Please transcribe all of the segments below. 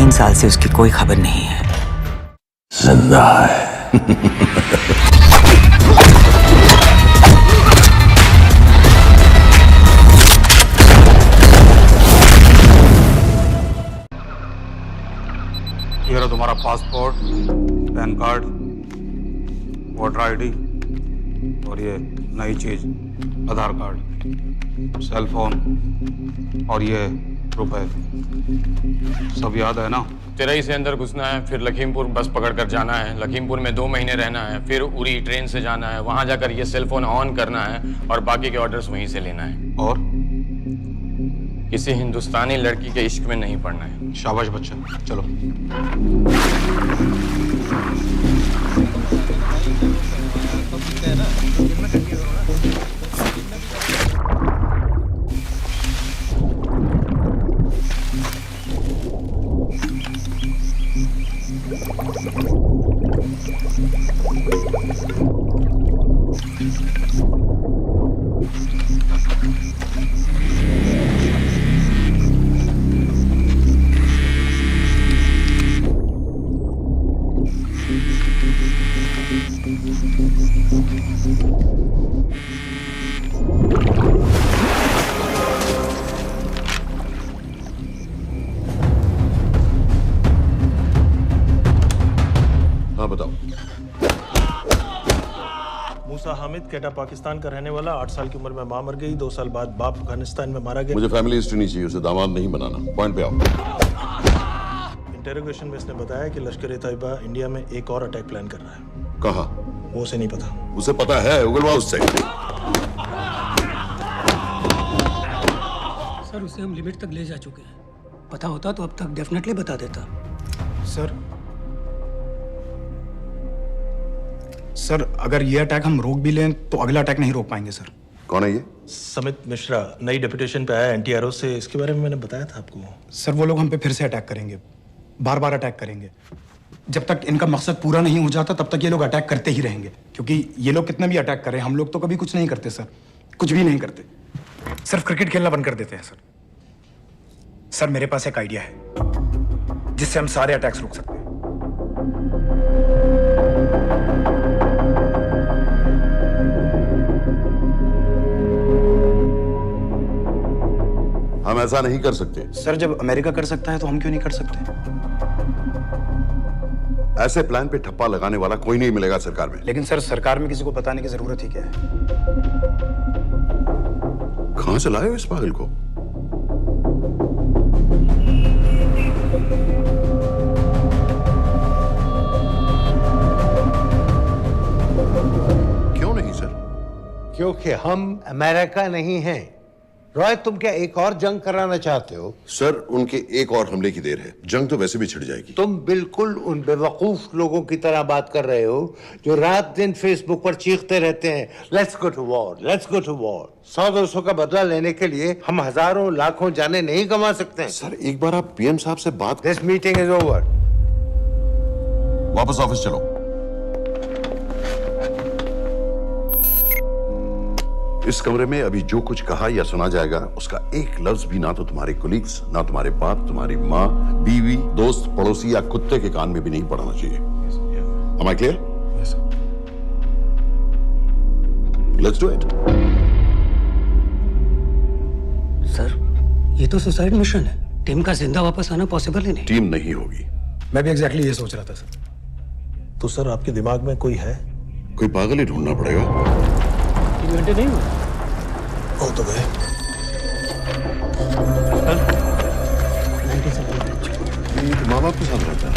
3 साल से उसकी कोई खबर नहीं है। जिंदा है। ये रहा तुम्हारा passport, pan card, voter ID और ये नई चीज आधार कार्ड, सेल फोन और ये रुपए। सब याद है ना? तेरई से अंदर घुसना है, फिर लखीमपुर बस पकड़कर जाना है, लखीमपुर में 2 महीने रहना है, फिर उरी ट्रेन से जाना है, वहां जाकर ये सेल फोन ऑन करना है और बाकी के ऑर्डर्स वहीं से लेना है। और किसी हिंदुस्तानी लड़की के इश्क में नहीं पड़ना है। शाबाश बच्चा, चलो। हाँ बताओ। मूसा हामिद केटा पाकिस्तान का रहने वाला, 8 साल की उम्र में मां मर गई, 2 साल बाद बाप अफगानिस्तान में मारा गया। मुझे फैमिली हिस्ट्री नहीं चाहिए, उसे दामाद नहीं बनाना। पॉइंट पे आओ। इंटेरोगेशन में इसने बताया कि लश्कर-ए-तैयबा इंडिया में एक और अटैक प्लान कर रहा है। कहाँ? वो उसे नहीं पता। उसे पता है, उगलवा उससे। सर उसे हम लिमिट तक ले जा चुके हैं। पता होता तो अब तक डेफिनेटली बता देता। सर अगर ये अटैक हम रोक भी लें तो अगला अटैक नहीं रोक पाएंगे सर। कौन है ये? समित मिश्रा नई डेपुटेशन पे आया एनटीआरओ से। इसके बारे में मैंने बताया था आपको। सर वो लोग हम पे फिर से अटैक करेंगे, बार बार अटैक करेंगे। जब तक इनका मकसद पूरा नहीं हो जाता तब तक ये लोग अटैक करते ही रहेंगे, क्योंकि ये लोग कितना भी अटैक करें हम लोग तो कभी कुछ नहीं करते सर, कुछ भी नहीं करते। सिर्फ क्रिकेट खेलना बंद कर देते हैं सर। सर मेरे पास एक आइडिया है जिससे हम सारे अटैक्स रोक सकते हैं। हम ऐसा नहीं कर सकते। सर जब अमेरिका कर सकता है तो हम क्यों नहीं कर सकते? ऐसे प्लान पे ठप्पा लगाने वाला कोई नहीं मिलेगा सरकार में। लेकिन सर सरकार में किसी को बताने की जरूरत ही क्या है? कहां से लाए हो इस पागल को? क्यों नहीं सर? क्योंकि हम अमेरिका नहीं हैं। रॉय तुम क्या एक और जंग कराना चाहते हो? सर उनके एक और हमले की देर है, जंग तो वैसे भी छिड़ जाएगी। तुम बिल्कुल उन बेवकूफ लोगों की तरह बात कर रहे हो जो रात दिन फेसबुक पर चीखते रहते हैं let's go to war, let's go to war. 100-200 का बदला लेने के लिए हम हजारों लाखों जाने नहीं कमा सकते हैं। सर एक बार आप पीएम साहब से बात। This meeting is over. वापस ऑफिस चलो। इस कमरे में अभी जो कुछ कहा या सुना जाएगा उसका एक लफ्ज भी ना तो तुम्हारे कोलीग्स, ना तुम्हारे बाप, तुम्हारी माँ, बीवी, दोस्त, पड़ोसी या कुत्ते के कान में भी नहीं पड़ना चाहिए। Am I clear? Yes, sir. Let's do it. Sir ये तो सुसाइड मिशन है। टीम का जिंदा वापस आना पॉसिबल ही नहीं। टीम नहीं होगी। मैं भी एग्जैक्टली ये सोच रहा था सर। तो सर आपके दिमाग में कोई है? कोई पागल ही ढूंढना पड़ेगा। 3 घंटे नहीं हुए। हो तो गए। माँ बाप के साथ रहता है।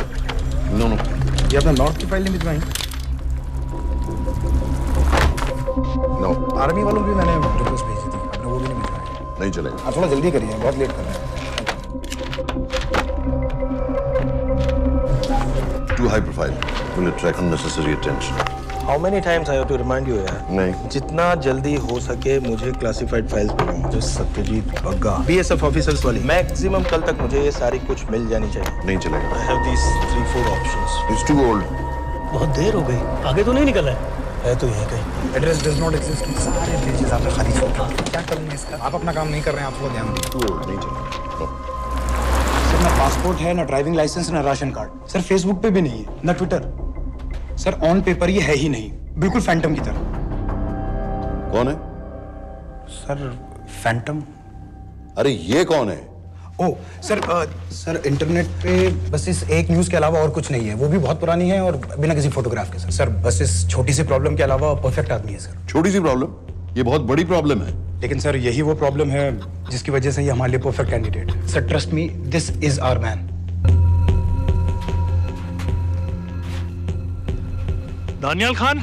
नो नो, ये अपना नॉर्थ की फाइल नहीं भिजवाई? नो आर्मी वालों की मैंने रिक्वेस्ट भेजी थी, आपने वो भी नहीं भिजवाई। नहीं चलेगा। आप थोड़ा जल्दी करिए, बहुत लेट कर रहे हैं। Too high profile. Will attract unnecessary attention. How many times I have to remind you यार? नहीं। जितना जल्दी हो सके मुझे क्लासिफाइड फाइल्स भेजो। जो सत्यजीत बग्गा बीएसएफ ऑफिसर्स वाली। मैक्सिमम कल तक मुझे ये सारी कुछ मिल जानी चाहिए। नहीं चलेगा। I have these 3-4 options. It's too old. बहुत देर हो गई, आगे तो नहीं निकल रहा है तो यहीं कहीं। Address does not exist. सारे पेजेस आपने खाली छोड़ रहे हैं। क्या करूंगा इसका? आप अपना काम नहीं कर रहे हैं, आप थोड़ा ध्यान दीजिए। Too old. नहीं चलेगा। No. सर मैं पासपोर्ट है, ना ड्राइविंग लाइसेंस, ना राशन कार्ड। सर फेसबुक पे भी नहीं है, ना ट्विटर। सर ऑन पेपर ये है ही नहीं, बिल्कुल फैंटम की तरह। कौन है? Sir Phantom? अरे ये कौन है? ओ सर सर इंटरनेट पे बस इस एक न्यूज़ के अलावा और कुछ नहीं है, वो भी बहुत पुरानी है और बिना किसी फोटोग्राफ के। सर बस इस छोटी सी प्रॉब्लम के अलावा परफेक्ट आदमी है सर। छोटी सी प्रॉब्लम? ये बहुत बड़ी प्रॉब्लम है। लेकिन सर यही वो प्रॉब्लम है जिसकी वजह से ये हमारे लिए परफेक्ट कैंडिडेट है। Sir trust me, this is our man. Daniyal Khan,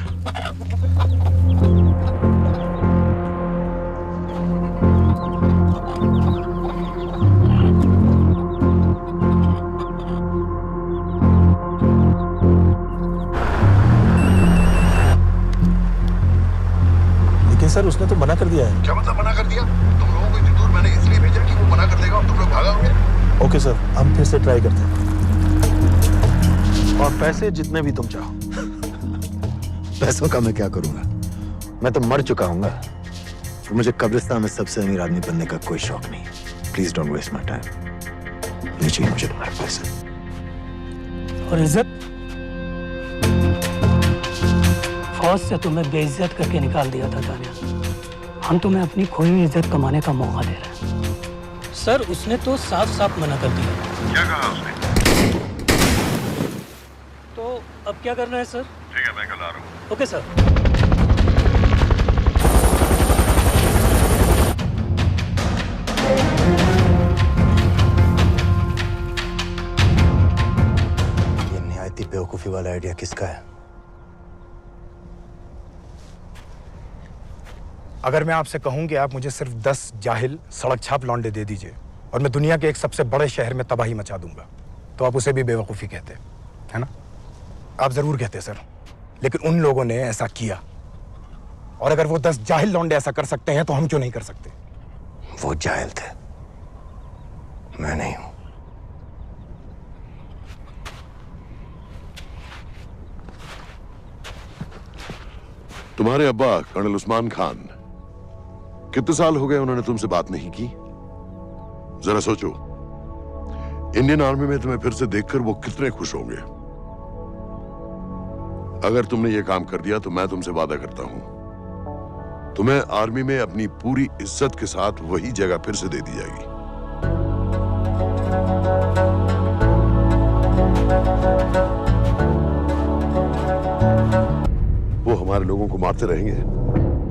लेकिन सर उसने तो मना कर दिया है। क्या मतलब मना कर दिया? तुम लोगों को इतनी दूर मैंने इसलिए भेजा कि वो मना कर देगा और तुम लोग भागोगे। ओके सर, हम फिर से ट्राई करते हैं। और पैसे जितने भी तुम चाहो। पैसों का मैं क्या करूंगा? मैं तो मर चुका हूंगा। तो मुझे कब्रिस्तान में सबसे अमीर आदमी बनने का कोई शौक नहीं। Please don't waste my time. नहीं चाहिए मुझे तुम्हारे पैसे। और इज्जत? फौज से तुम्हें बेइज्जत करके निकाल दिया था दानियाल। हम तुम्हें अपनी खोई हुई इज्जत कमाने का मौका दे रहे हैं। सर उसने तो साफ साफ मना कर दिया। क्या कहा उसने? तो अब क्या करना है सर? ठीक है, मैं कल आ रहा हूँ। Okay sir. ये निहायती बेवकूफी वाला आइडिया किसका है? अगर मैं आपसे कहूं कि आप मुझे सिर्फ 10 जाहिल सड़क छाप लौंडे दे दीजिए और मैं दुनिया के एक सबसे बड़े शहर में तबाही मचा दूंगा, तो आप उसे भी बेवकूफ़ी कहते, है ना? आप जरूर कहते सर, लेकिन उन लोगों ने ऐसा किया। और अगर वो 10 जाहिल लौंडे ऐसा कर सकते हैं तो हम क्यों नहीं कर सकते? वो जाहिल थे, मैं नहीं हूं। तुम्हारे अब्बा कर्नल उस्मान खान, कितने साल हो गए उन्होंने तुमसे बात नहीं की? जरा सोचो, इंडियन आर्मी में तुम्हें फिर से देखकर वो कितने खुश होंगे। अगर तुमने ये काम कर दिया तो मैं तुमसे वादा करता हूं, तुम्हें आर्मी में अपनी पूरी इज्जत के साथ वही जगह फिर से दे दी जाएगी। वो हमारे लोगों को मारते रहेंगे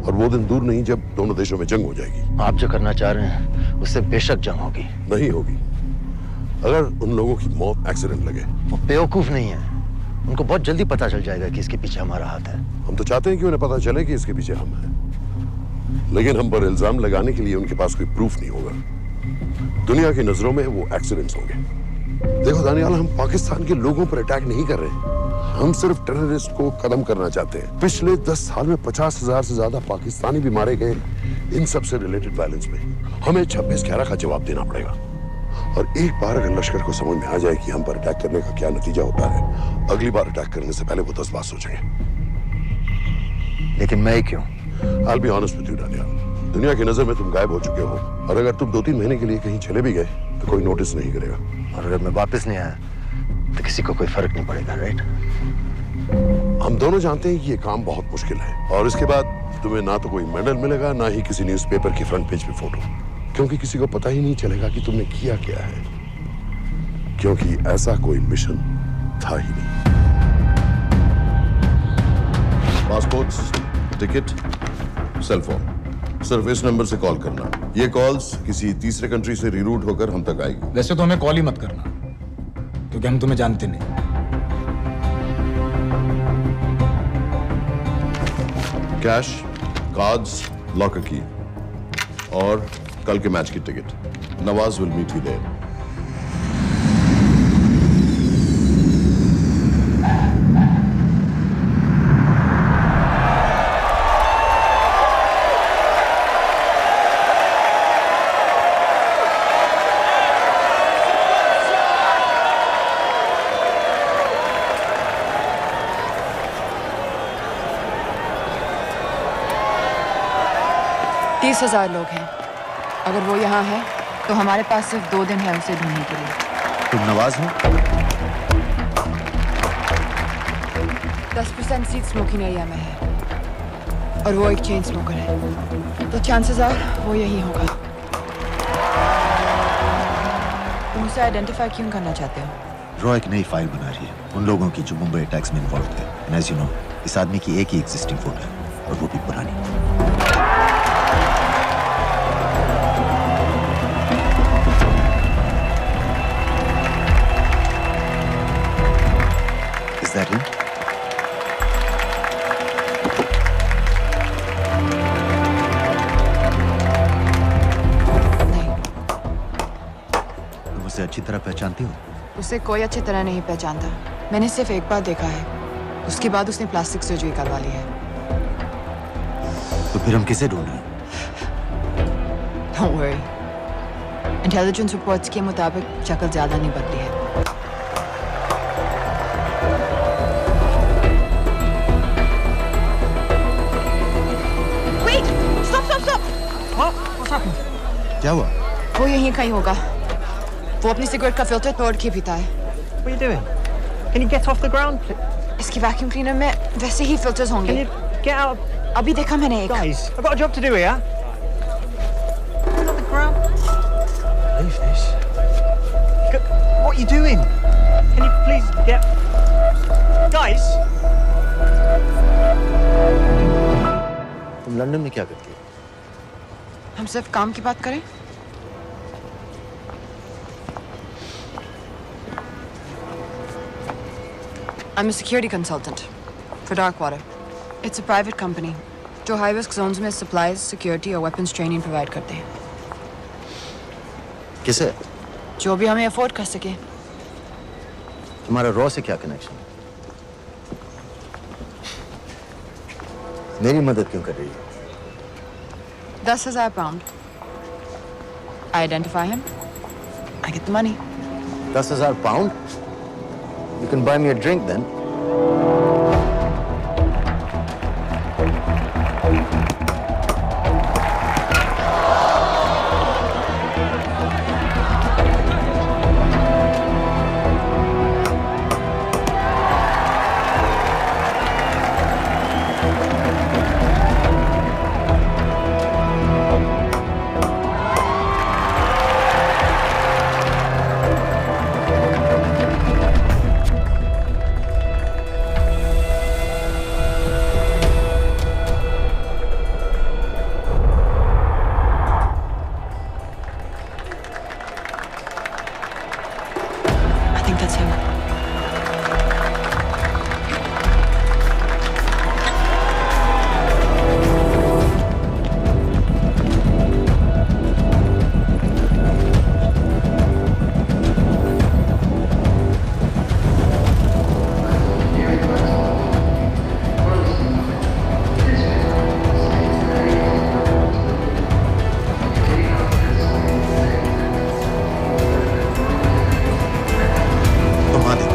और वो दिन दूर नहीं जब दोनों देशों में जंग हो जाएगी। आप जो करना चाह रहे हैं उससे बेशक जंग होगी। नहीं होगी। अगर उन लोगों की मौत एक्सीडेंट लगे। वो बेवकूफ नहीं है, उनको बहुत जल्दी पता चल जाएगा कि इसके पीछे हमारा हाथ है। हम तो चाहते हैं कि उन्हें पता चले कि इसके पीछे हम हैं, लेकिन हम पर इल्जाम लगाने के लिए उनके पास कोई प्रूफ नहीं होगा। दुनिया की नजरों में वो एक्सीडेंट्स होंगे। देखो दानियाल, हम पाकिस्तान के लोगों पर अटैक नहीं कर रहे, हम सिर्फ टेररिस्ट को खत्म करना चाहते हैं। पिछले 10 साल में 50,000 से ज्यादा पाकिस्तानी भी मारे गए इन सब से रिलेटेड वायलेंस में। हमें 26/11 का जवाब देना पड़ेगा। और एक बार अगर लश्कर को समझ में आ जाए कि हम पर अटैक करने का क्या नतीजा होता है, अगली बार अटैक करने से पहले वो 10 बार सोचेंगे। लेकिन मैं क्यों? I'll be honest with you, Daniyal, दुनिया की नजर में तुम गायब हो चुके हो, और अगर तुम 2-3 महीने के लिए कहीं चले भी गए तो कोई नोटिस नहीं करेगा। और अगर मैं वापस नहीं आया तो किसी को कोई फर्क नहीं पड़ेगा, राइट? हम दोनों जानते हैं कि ये काम बहुत मुश्किल है, और इसके बाद तुम्हें ना तो कोई मेडल मिलेगा, ना ही किसी न्यूज़पेपर की फ्रंट पेज पे फोटो, क्योंकि किसी को पता ही नहीं चलेगा कि तुमने किया क्या है, क्योंकि ऐसा कोई मिशन था ही नहीं। पासपोर्ट्स, टिकट, सेलफोन, सिर्फ इस नंबर से कॉल करना। ये कॉल्स किसी तीसरे कंट्री से रीरूट होकर हम तक आएगी। वैसे तो हमें कॉल ही मत करना, क्योंकि हम तुम्हें जानते नहीं। कैश, कार्ड्स, लॉकर की और कल के मैच की ticket. Nawaz will meet you there. तीस 30,000 लोग हैं। अगर वो यहाँ है तो हमारे पास सिर्फ 2 दिन है उसे ढूंढने के लिए। तुम नवाज हो? 10% सीट स्मोकिंग एरिया में है और वो एक चेन स्मोकर है, तो चांसेस आर वो यही होगा। तुम उसे आइडेंटिफाई क्यों करना चाहते हो? रॉ एक नई फाइल बना रही है उन लोगों की जो मुंबई अटैक्स में इन्वॉल्व थे। एंड एज यू नो, इस आदमी की एक ही एग्जिस्टिंग फोटो है और वो भी पुरानी। Is that him? नहीं, तुम उसे अच्छी तरह पहचानती हो? उसे कोई अच्छी तरह नहीं पहचानता। मैंने सिर्फ एक बार देखा है, उसके बाद उसने प्लास्टिक सर्जरी करवा ली है। तो फिर हम किसे ढूंढें? Don't worry. इंटेलिजेंस रिपोर्ट्स के मुताबिक शक्ल ज्यादा नहीं बदली है। Wait! Stop! Stop! Stop! What's happening? क्या हुआ? वो यहीं कहीं होगा। वो अपनी सिगरेट का फिल्टर तोड़ के पीता है। What are you doing? Can you get off the ground, please? इसकी वैक्यूम क्लीनर में वैसे ही फिल्टर्स Can होंगे। you get out? अभी देखा मैंने एक। Guys, I've got a job to do here. Get off the ground. Leave this. What are you doing? Can you please get... Guys! तुम London में क्या करती हो? हम सिर्फ काम की बात करें? I'm a security consultant for Darkwater. It's a private company जो high risk zones में supplies, security और weapons training provide करते हैं। किसे? जो भी हमें afford कर सके। तुम्हारा रॉ से क्या कनेक्शन? मेरी मदद क्यों कर रही है? 10,000 pound. I identify him. I get the money. 10,000 pound? You can buy me a drink then. I think that's him. घुमा दे।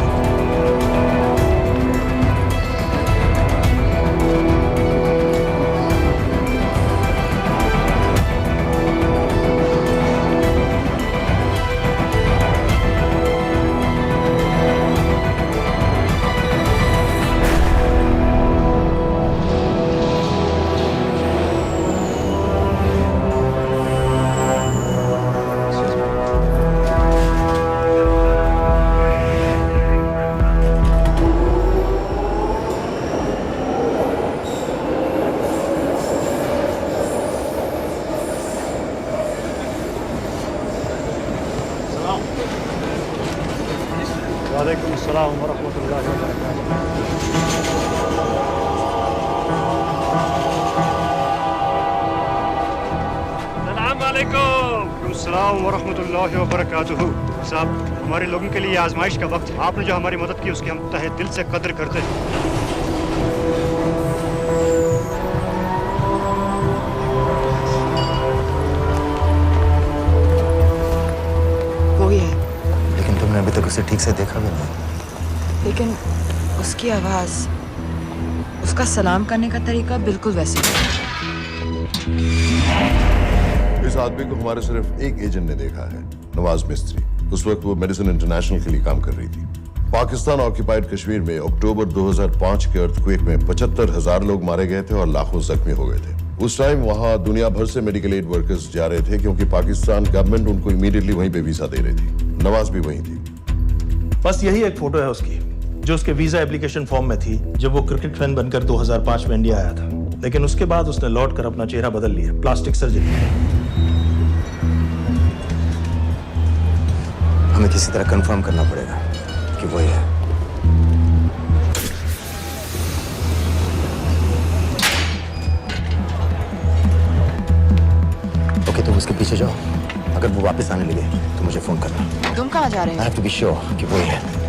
वालेकुम अस्सलाम वरहमतुल्लाहि वबरकातुहू। अस्सलाम वालेकुम अस्सलाम वरहमतुल्लाहि वबरकातुहू। साहब, हमारे लोगों के लिए आजमाइश का वक्त है। आपने जो हमारी मदद की उसकी हम तहे दिल से कद्र करते हैं। वो ही है, लेकिन तुमने अभी तक उसे ठीक से देखा भी नहीं। लेकिन उसकी आवाज, उसका सलाम करने का तरीका बिल्कुल वैसे ही है। इस आदमी को हमारे सिर्फ एक एजेंट ने देखा है, नवाज मिस्त्री। उस वक्त वो मेडिसिन इंटरनेशनल के लिए काम कर रही थी। पाकिस्तान ऑक्यूपाइड कश्मीर में अक्टूबर 2005 के अर्थक्वेक में 75,000 लोग मारे गए थे और लाखों जख्मी हो गए थे। उस टाइम वहां दुनिया भर से मेडिकल एड वर्कर्स जा रहे थे क्योंकि पाकिस्तान गवर्नमेंट उनको इमीडिएटली वहीं पे वीजा दे रही थी। नवाज भी वहीं थी। बस यही एक फोटो है उसकी, जो उसके वीजा एप्लीकेशन फॉर्म में थी जब वो क्रिकेट फैन बनकर 2005 में इंडिया आया था। लेकिन उसके बाद उसने लौट कर अपना चेहरा बदल लिया, प्लास्टिक सर्जरी। हमें किसी तरह कंफर्म करना पड़ेगा कि वही है। ओके, तुम उसके पीछे जाओ। अगर वो वापस आने लगे तो मुझे फोन करना। तुम कहाँ जा रहे I हो? have to be sure कि वही है।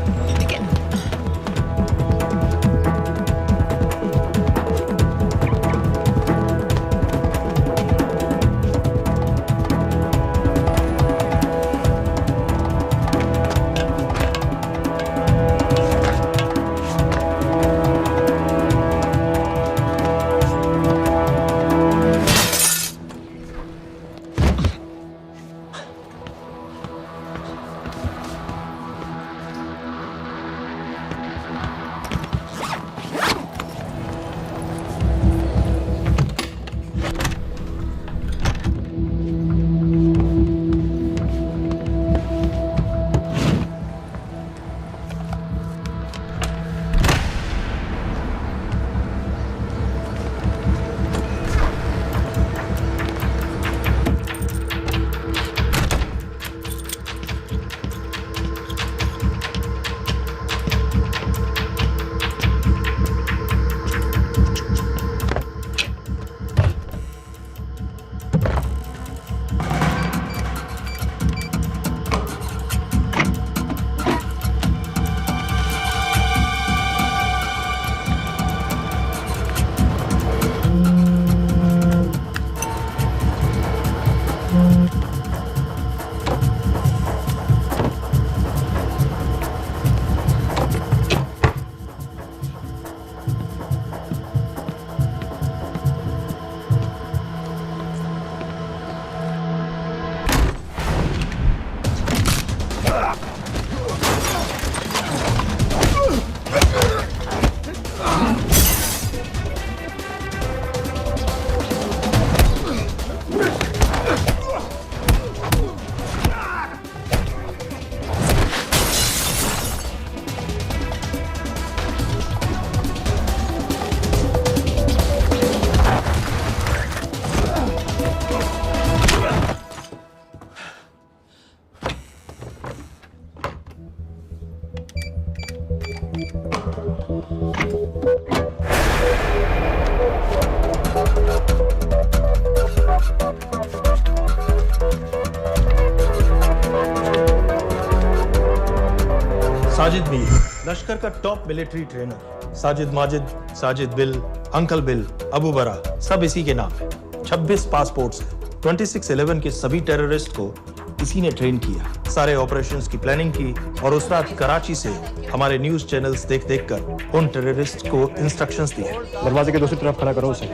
साजिद बिल, लश्कर का top military trainer. Sajid Majid, Sajid bill, uncle bill, Abu बरा, सब इसी के नाम है। 26 पासपोर्ट्स है। 2611 के सभी टेररिस्ट को इसी ने ट्रेन किया। सारे ऑपरेशंस की प्लानिंग की और उस रात कराची से हमारे न्यूज चैनल्स देख देख कर उन टेररिस्ट को इंस्ट्रक्शंस दिए। दरवाजे के दूसरी तरफ खड़ा करो उसे।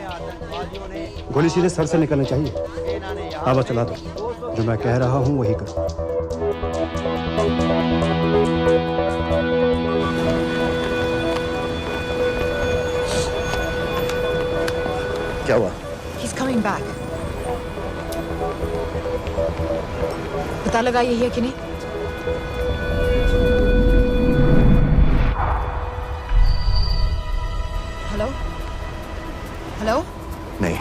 गोली सीधे सर से निकलनी चाहिए। आवाज चला दो। जो मैं कह रहा हूँ वही कर। क्या हुआ? He's coming back. पता लगा यही है कि नहीं? हेलो? हेलो? नहीं,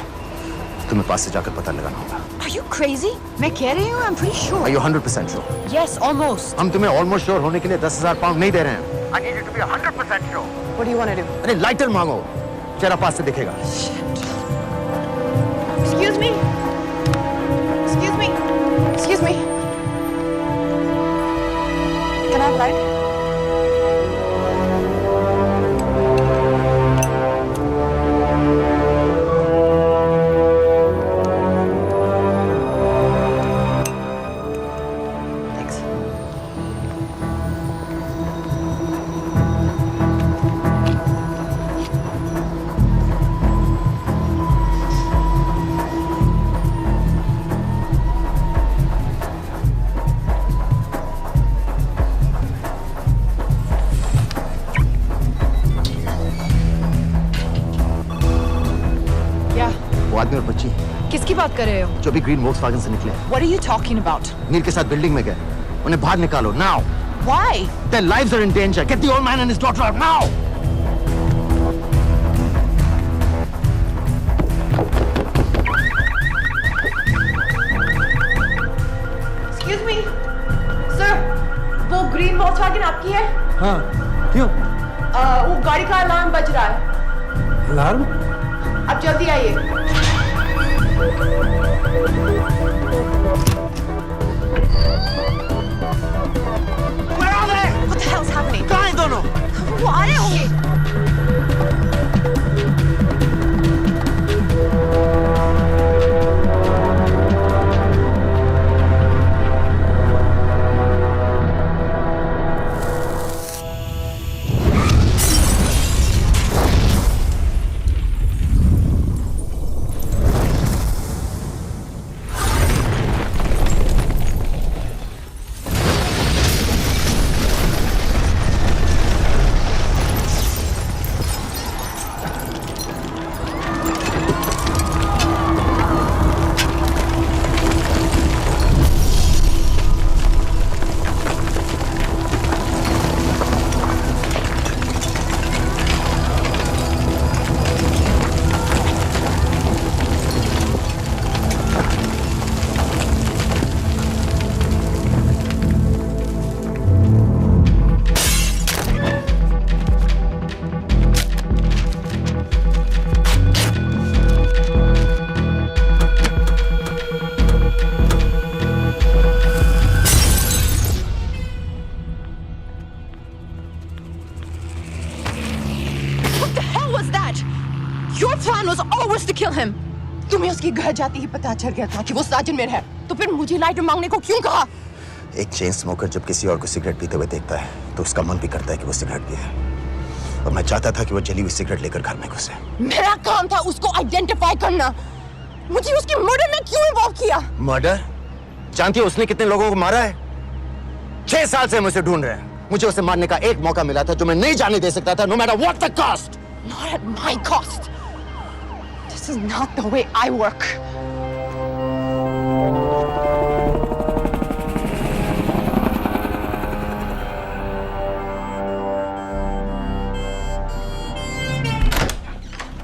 तुम्हें पास से जाकर पता लगाना होगा। Are you crazy? मैं कह रही हूँ, I'm pretty sure. Are you 100% sure? Yes, almost. हम तुम्हें ऑलमोस्ट श्योर होने के लिए 10,000 पाउंड नहीं दे रहे हैं। I need you to be 100% sure. What do you want to do? अरे लाइटर मांगो, चेहरा पास से दिखेगा। Excuse me. Excuse me. Excuse me. Can I have light? Thanks. बात कर रहे हो? जो भी ग्रीन वोक्सवैगन से निकले। What are you talking about? नील के साथ बिल्डिंग में गए, उन्हें बाहर निकालो now. Why? Their lives are in danger. Get the old man and his daughter out now. Excuse me, sir. वो ग्रीन वोक्सवैगन आपकी है? हाँ, क्यों? वो गाड़ी का अलार्म बज रहा है। अलार्म? अब जल्दी आइए। Where are they? What the hell's happening? कहाँ हैं दोनों? वो आ रहे होंगे। Your plan was always to kill him. तुम्हें उसके घर जाते ही पता चल गया था कि वो साजिद में है, तो फिर मुझे लाइटर मांगने को क्यों कहा? एक चेन स्मोकर जब किसी और को सिगरेट पीते हुए देखता है तो उसका मन भी करता है कि वो सिगरेट पिए। और मैं चाहता था कि वो जली हुई सिगरेट लेकर घर में घुसे। मेरा काम था उसको आइडेंटिफाई करना। मुझे उसके मर्डर में क्यों इन्वॉल्व किया? मर्डर? जानती हो उसने कितने लोगों को मारा है? 6 साल से हम उसे ढूंढ रहे हैं। मुझे उसे मारने का एक मौका मिला था जो मैं नहीं जाने दे सकता था, no matter what the cost. Not at my cost. This is not the way I work.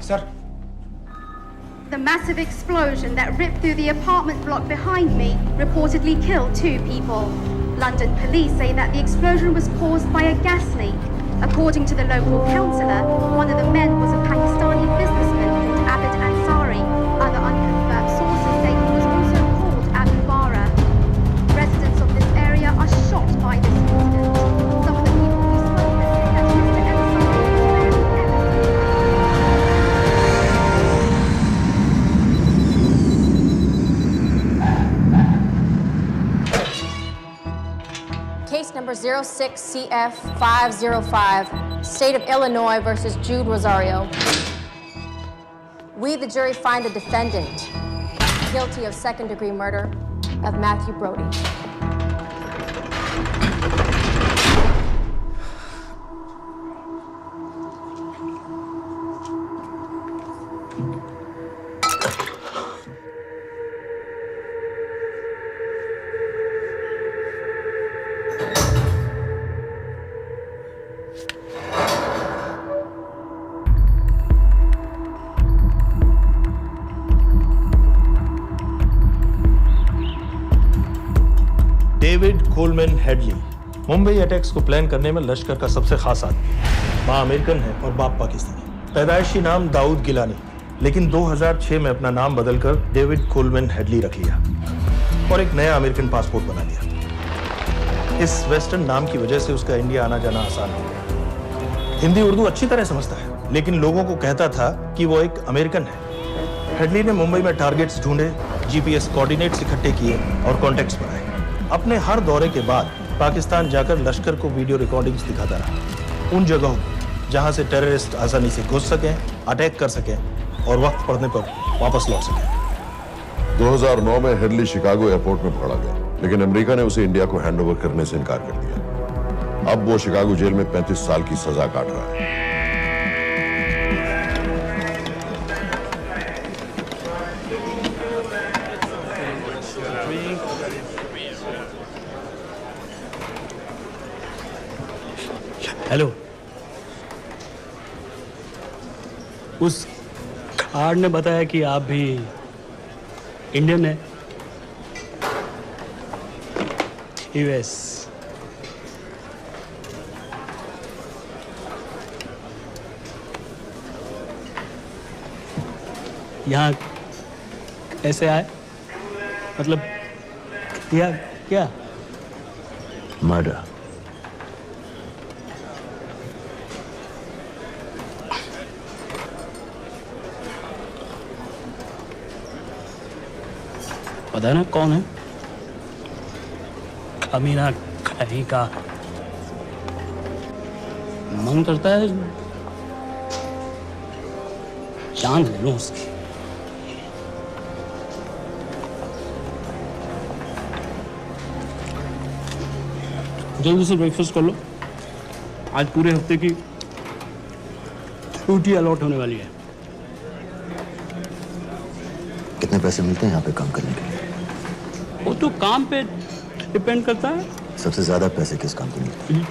Sir. The massive explosion that ripped through the apartment block behind me reportedly killed 2 people. London police say that the explosion was caused by a gas leak. According to the local councillor, one of the men was a Pakistani businessman called Abid Ansari. Other unconfirmed sources say he was also called Abu Bara. Residents of this area are shocked by this incident. Some of the people we spoke with say that Mr. Ansari was very Case number 06CF505, State of Illinois versus Jude Rosario. We, the jury, find the defendant guilty of second-degree murder of Matthew Brody. David Coleman Headley Mumbai attacks को plan करने में लश्कर का सबसे खास आदमी। माँ American है और बाप पाकिस्तानी। पैदाइशी नाम दाऊद गिलानी, लेकिन 2006 में अपना नाम बदलकर डेविड कोलमैन हेडली रख लिया और एक नया अमेरिकन पासपोर्ट बना लिया। इस वेस्टर्न नाम की वजह से उसका इंडिया आना जाना आसान हो गया। हिंदी उर्दू अच्छी तरह समझता है, लेकिन लोगों को कहता था कि वो एक अमेरिकन है। हेडली ने मुंबई में टारगेट्स ढूंढे, जीपीएस कोऑर्डिनेट्स इकट्ठे किए और कॉन्टेक्ट्स बनाए। अपने हर दौरे के बाद पाकिस्तान जाकर लश्कर को वीडियो रिकॉर्डिंग्स दिखाता रहा, उन जगहों जहां से टेररिस्ट आसानी से घुस सकें, अटैक कर सकें और वक्त पड़ने पर वापस लौट सकें। 2009 में हेडली शिकागो एयरपोर्ट में पकड़ा गया, लेकिन अमेरिका ने उसे इंडिया को हैंडओवर करने से इनकार कर दिया। अब वो शिकागो जेल में 35 साल की सजा काट रहा है। हेलो, उस कार्ड ने बताया कि आप भी इंडियन है। यूएस। यहाँ कैसे आए? मतलब क्या क्या? मर्डर। पता है ना कौन है? कमीना कहीं का। मन करता है जान ले लूं उसकी। जल्दी से ब्रेकफास्ट कर लो, आज पूरे हफ्ते की छुट्टी अलॉट होने वाली है। कितने पैसे मिलते हैं यहाँ पे काम करने के लिए? वो तो काम पे डिपेंड करता है। सबसे ज्यादा पैसे किस काम पे मिलते हैं?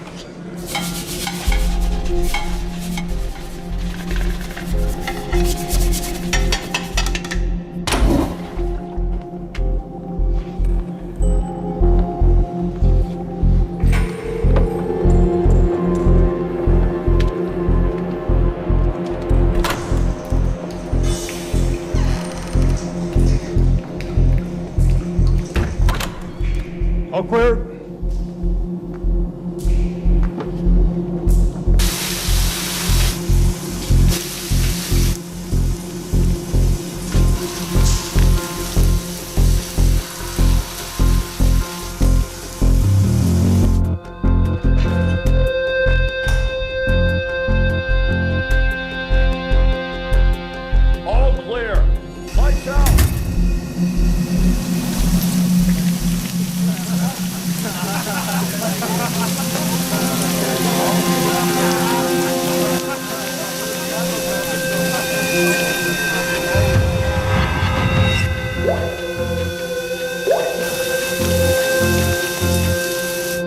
Awkward. All clear. Lights out.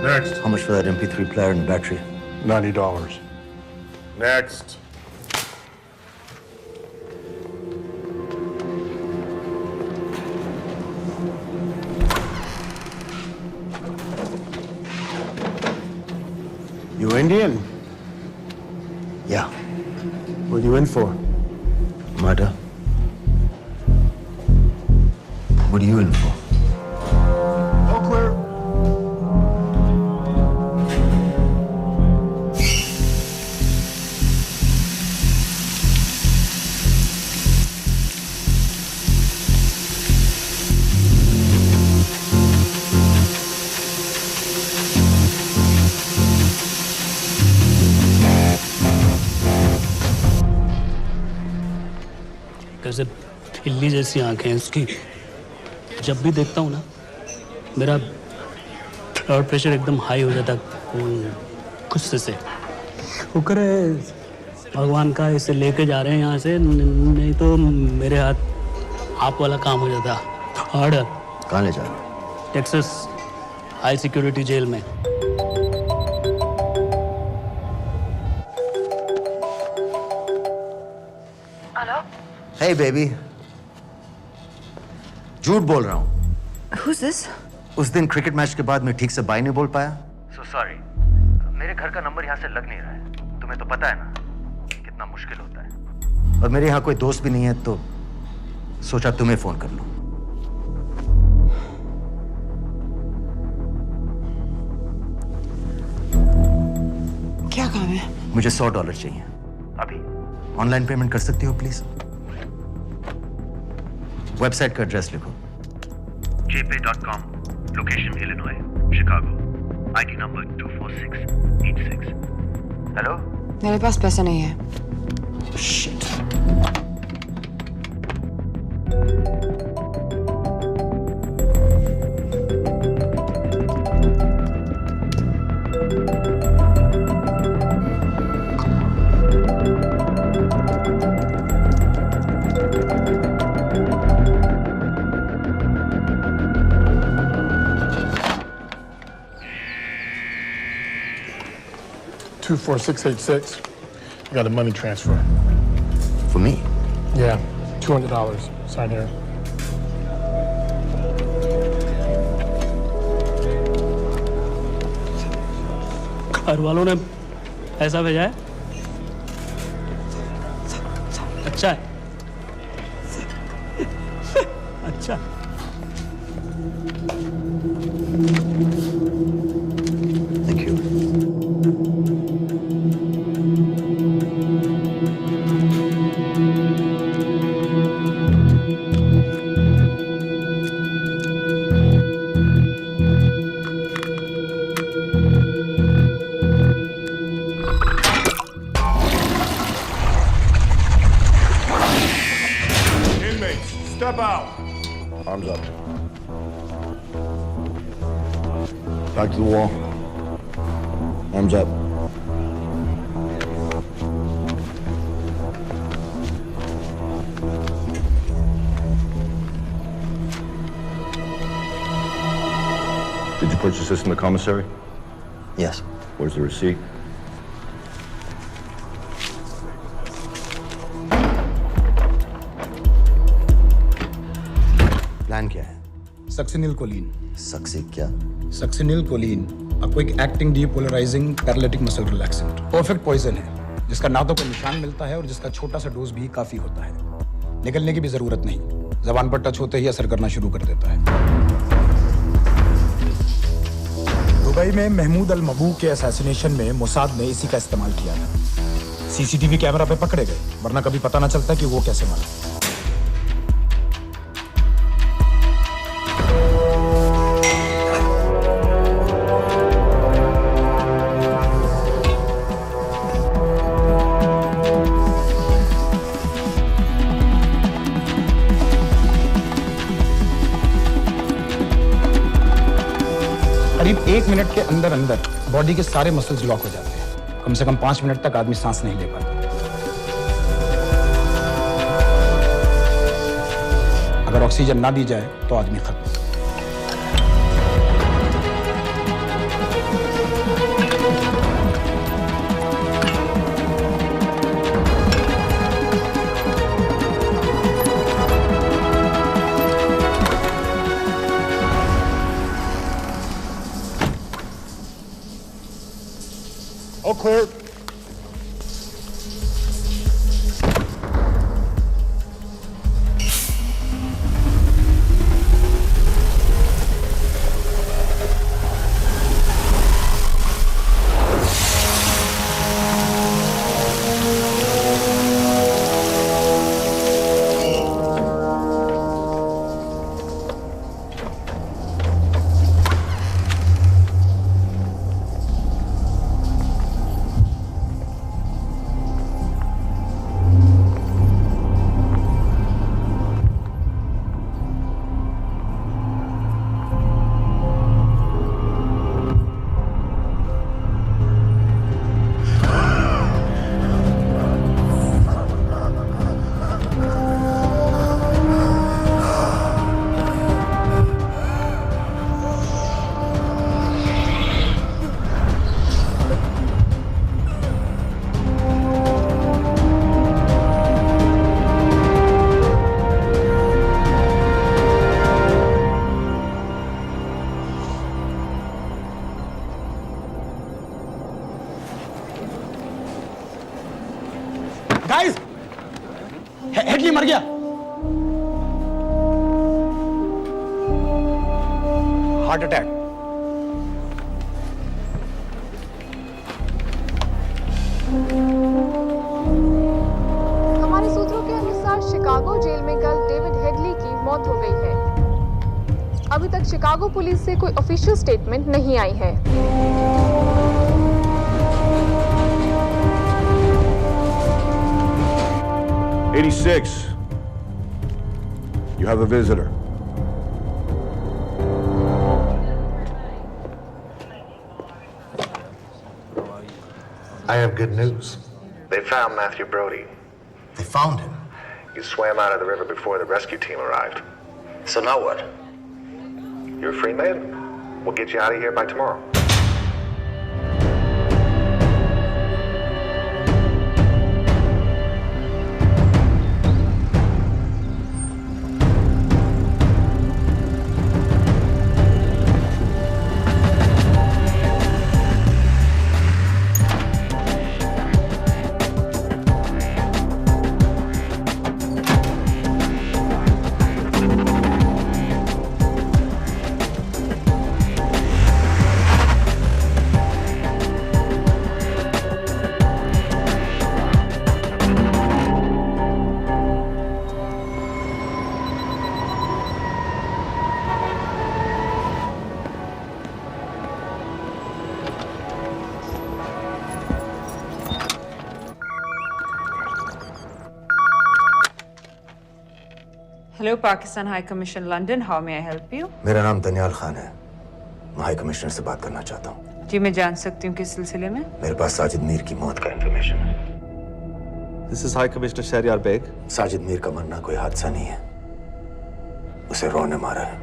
Next. How much for that MP3 player and battery? $90. Next. You Indian? Yeah. What are you in for? Murder. What are you in for? All clear. कैसे बिल्ली जैसी आंखें हैं उसकी। जब भी देखता हूँ ना, मेरा ब्लड प्रेशर एकदम हाई हो जाता गुस्से से। शुक्र है भगवान का इसे लेके जा रहे हैं यहाँ से, नहीं तो मेरे हाथ आप वाला काम हो जाता। ऑर्डर। कहाँ ले जा रहे हो? टेक्सास हाई सिक्योरिटी जेल में। Hey baby. झूठ बोल रहा हूँ। Who's this? उस दिन क्रिकेट मैच के बाद मैं ठीक से बाय नहीं बोल पाया। So sorry. मेरे घर का नंबर यहाँ से लग नहीं रहा है। तुम्हें तो पता है ना कितना मुश्किल होता है। और मेरे यहाँ कोई दोस्त भी नहीं है, तो सोचा तुम्हें फोन कर लूं। क्या काम है? मुझे $100 चाहिए अभी। ऑनलाइन पेमेंट कर सकती हो प्लीज? वेबसाइट का एड्रेस लिखो। jpay.com, location Illinois, Chicago, ID number 24686। Hello? मेरे पास पैसा नहीं है। Shit. 24686. I got a money transfer. For me? Yeah, $200. Sign here. घर वालों ने ऐसा भेजा है? अच्छा है। अच्छा। Thank you. Inmates, step out. Arms up. Back to the wall. Arms up. Did you purchase this in the commissary? Yes. Where's the receipt? Plan क्या है? Succinylcholine. सक्सी क्या? Succinylcholine, a quick acting depolarizing paralytic muscle relaxant। Perfect poison है, जिसका ना तो कोई निशान मिलता है और जिसका छोटा सा डोज भी काफी होता है। निकलने की भी जरूरत नहीं, जबान पर टच होते ही असर करना शुरू कर देता है। दुबई में महमूद अल मबू के असैसिनेशन में मोसाद ने इसी का इस्तेमाल किया था। सीसीटीवी कैमरा पे पकड़े गए, वरना कभी पता ना चलता कि वो कैसे मरा। करीब 1 मिनट के अंदर अंदर बॉडी के सारे मसल्स लॉक हो जाते हैं। कम से कम 5 मिनट तक आदमी सांस नहीं ले पाता। अगर ऑक्सीजन ना दी जाए तो आदमी खत्म। All clear. गाइस, हेडली मर गया। Heart attack. हमारे सूत्रों के अनुसार शिकागो जेल में कल डेविड हेडली की मौत हो गई है। अभी तक शिकागो पुलिस से कोई ऑफिशियल स्टेटमेंट नहीं आई है। 86. You have a visitor. I have good news. They found Matthew Brody. They found him? He swam out of the river before the rescue team arrived. So now what? You're a free man. We'll get you out of here by tomorrow. Hello, Pakistan High Commission, London. How may I help you? मेरा नाम दनियाल खान है। मैं high commissioner से बात करना चाहता हूँ। जी, मैं जान सकती हूँ किस सिलसिले में? मेरे पास साजिद मीर की मौत का इंफॉर्मेशन है। This is High Commissioner Shahryar Beg. Sajid Mir का मरना कोई हादसा नहीं है, उसे रॉ ने मारा है।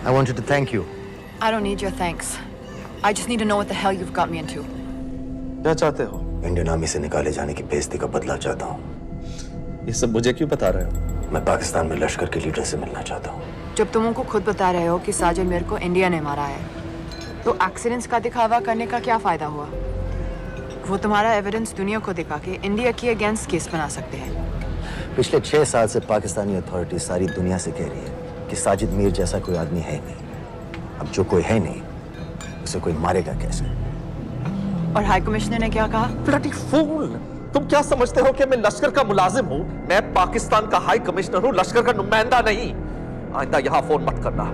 I wanted to thank you. I don't need your thanks. I just need to know what the hell you've got me into. क्या चाहते हो? इंडियन आर्मी से निकाले जाने की बेइज्जती का बदला चाहता हूँ। ये सब मुझे क्यों बता रहे हो? मैं पाकिस्तान में लश्कर के लीडर से मिलना चाहता हूँ। जब तुम उनको खुद बता रहे हो कि साजिद मीर को इंडिया ने मारा है, तो एक्सीडेंट्स का दिखावा करने का क्या फायदा हुआ? वो तुम्हारा एविडेंस दुनिया को दिखा के इंडिया के अगेंस्ट केस बना सकते हैं। पिछले 6 साल से पाकिस्तानी अथॉरिटी सारी दुनिया से कह रही है कि साजिद मीर जैसा कोई आदमी है नहीं। अब जो कोई है नहीं, उसे कोई मारेगा कैसे? और हाई कमिश्नर ने क्या कहा? Bloody fool! तुम क्या समझते हो कि मैं लश्कर का मुलाजिम हूँ? मैं पाकिस्तान का हाई कमिश्नर हूँ, लश्कर का नुमाइंदा नहीं। आइंदा यहाँ फोन मत करना।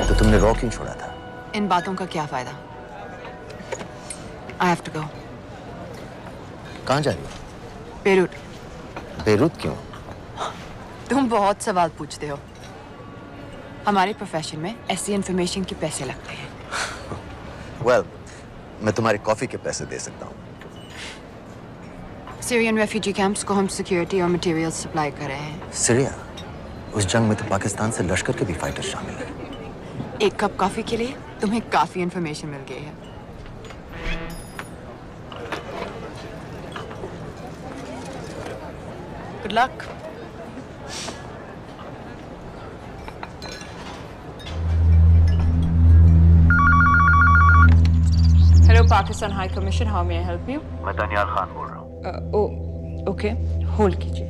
तो तुमने रॉ क्यों छोड़ा था? इन बातों का क्या फायदा? I have to go. कहाँ जा रही हो? बेरूट। बेरूत क्यों? तुम बहुत सवाल पूछते हो। हमारे प्रोफेशन में ऐसी इंफॉर्मेशन के पैसे लगते हैं। Well, मैं तुम्हारी कॉफी के पैसे दे सकता हूँ। सीरियन रेफ्यूजी कैंप्स को हम सिक्योरिटी और मटेरियल सप्लाई कर रहे हैं। सीरिया? उस जंग में तो पाकिस्तान से लश्कर के भी फाइटर शामिल हैं। एक कप कॉफी के लिए तुम्हें काफी इंफॉर्मेशन मिल गई है। Good luck. Hello, Pakistan High Commission. How may I help you? मैं दनियाल खान बोल रहा हूँ। Okay. Hold कीजिए।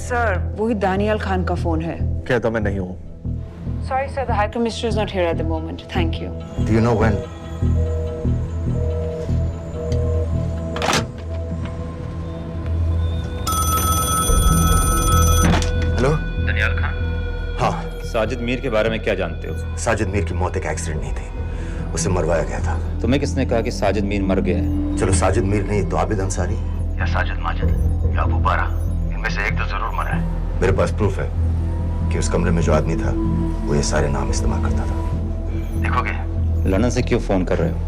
Sir, वही दानियाल खान का फोन है। कहता मैं नहीं हूँ। Sorry, sir. The High Commissioner is not here at the moment. Thank you. Do you know when? Hello? Daniyal Khan. हाँ। साजिद मीर के बारे में क्या जानते हो? साजिद मीर की मौत एक एक्सीडेंट नहीं थी, उसे मरवाया गया था। तुम्हें किसने कहा कि साजिद मीर मर गया है? चलो साजिद मीर नहीं तो आबिद अंसारी या साजिद माजिद या अबू बारा, इनमें से एक तो जरूर मरा है। मेरे पास प्रूफ है कि उस कमरे में जो आदमी था वो ये सारे नाम इस्तेमाल करता था। देखोगे? लंदन से क्यों फोन कर रहे हो?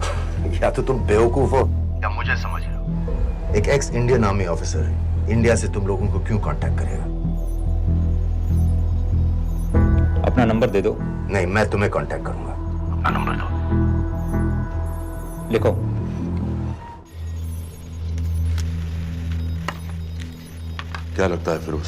या तो तुम बेवकूफ हो या मुझे समझ लो। एक x Indian army officer India से तुम लोगों को क्यों कांटेक्ट करेगा? अपना नंबर दे दो। नहीं, मैं तुम्हें कांटेक्ट करूंगा। अपना नंबर दो। लिखो। क्या लगता है फिरोज?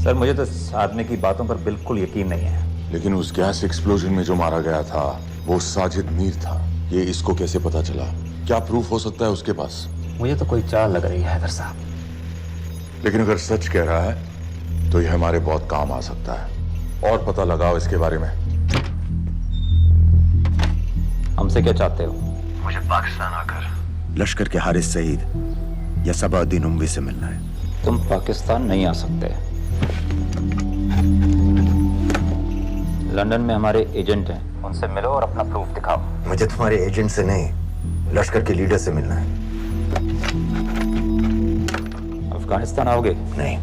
सर, मुझे तो इस आदमी की बातों पर बिल्कुल यकीन नहीं है। लेकिन उस गैस एक्सप्लोजन में जो मारा गया था वो साजिद मीर था। ये इसको कैसे पता चला? क्या प्रूफ हो सकता है उसके पास? मुझे तो कोई चाल लग रही है हैदर साहब। लेकिन अगर सच कह रहा है तो ये हमारे बहुत काम आ सकता है। और पता लगाओ इसके बारे में। हमसे क्या चाहते हो? मुझे पाकिस्तान आकर लश्कर के हारिस सईद या सबाउद्दीन उमवी से मिलना है। तुम पाकिस्तान नहीं आ सकते। लंदन में हमारे एजेंट हैं, उनसे मिलो और अपना प्रूफ दिखाओ। मुझे तुम्हारे एजेंट से नहीं, लश्कर के लीडर से मिलना है। अफगानिस्तान आओगे? नहीं,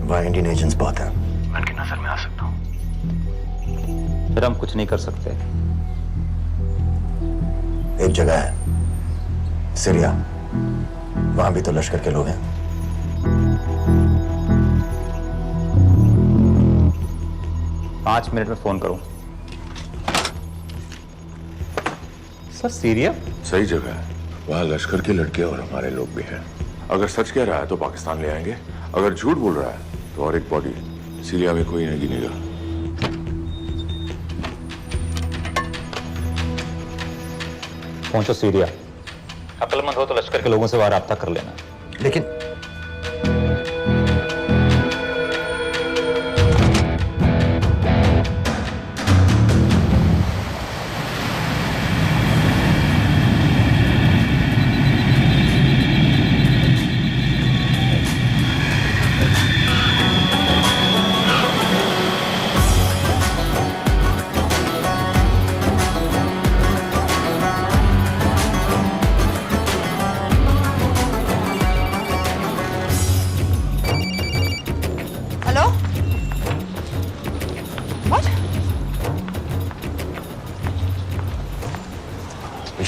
वहाँ इंडियन एजेंट्स बहुत हैं। मैं उनकी नजर में आ सकता हूँ। फिर हम कुछ नहीं कर सकते। एक जगह है, सीरिया, वहां भी तो लश्कर के लोग हैं। पाँच मिनट में फोन करूं। सर, सीरिया सही जगह है। वहाँ लश्कर के लड़के और हमारे लोग भी हैं। अगर सच कह रहा है तो पाकिस्तान ले आएंगे, अगर झूठ बोल रहा है तो और एक बॉडी सीरिया में कोई नहीं गिनेगा। पहुंचो सीरिया। अक्लमंद हो तो लश्कर के लोगों से वहां राब्ता कर लेना। लेकिन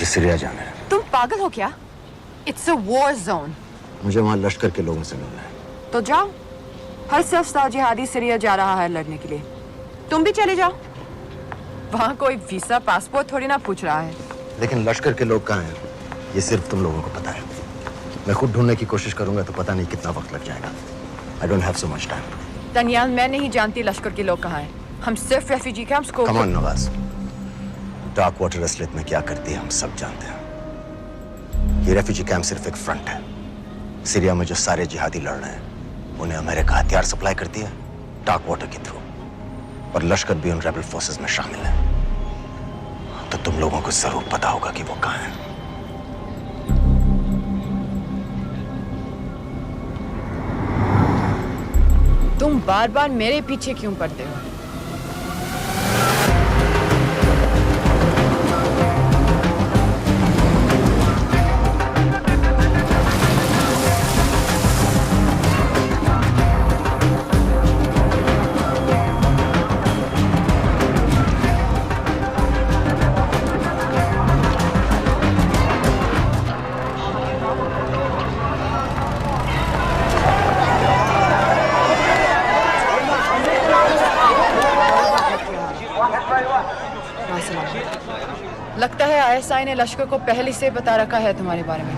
सीरिया जाना है। तुम पागल हो क्या? It's a war zone. मुझे वहां लश्कर के लोगों से मिलना है। तो जाओ। हर सफ़्तार जिहादी सीरिया जा रहा है लड़ने के लिए। तुम भी चले जाओ। वहां कोई वीसा पासपोर्ट थोड़ी ना पूछ रहा है। लेकिन लश्कर के लोग कहाँ हैं? ये सिर्फ तुम लोगों को पता है। मैं खुद ढूंढने की कोशिश करूंगा तो पता नहीं कितना वक्त लग जाएगा। I don't have so much time. Daniyal, मैं नहीं जानती लश्कर के लोग कहाँ हैं। हम सिर्फ रेफ्यूजी कैंप्स को। Come on, Nawaz. Dark water असलियत में क्या करती है हम सब जानते हैं। ये रेफ्यूजी कैंप सिर्फ एक फ्रंट है। सीरिया में जो सारे जिहादी लड़ रहे हैं उन्हें अमेरिका हथियार सप्लाई करती है डार्क वाटर के थ्रू, और लश्कर भी उन रेबल फोर्सेस में शामिल है। तो तुम लोगों को जरूर पता होगा कि वो कहाँ है। तुम बार बार मेरे पीछे क्यों पड़ते हो? लगता है आईएसआई ने लश्कर को पहले से बता रखा है तुम्हारे बारे में।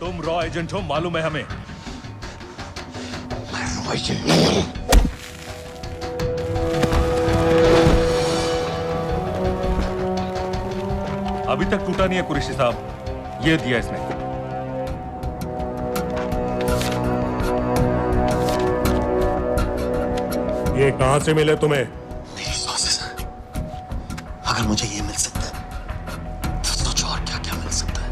तुम रॉ एजेंट हो, मालूम है हमें। मैं रॉ एजेंट नहीं हूं। अभी तक टूटा नहीं है कुरैशी साहब। ये दिया इसने। ये कहां से मिले तुम्हें? मेरी सॉसेस। अगर मुझे ये मिल सकता है तो सोचो और क्या क्या मिल सकता है।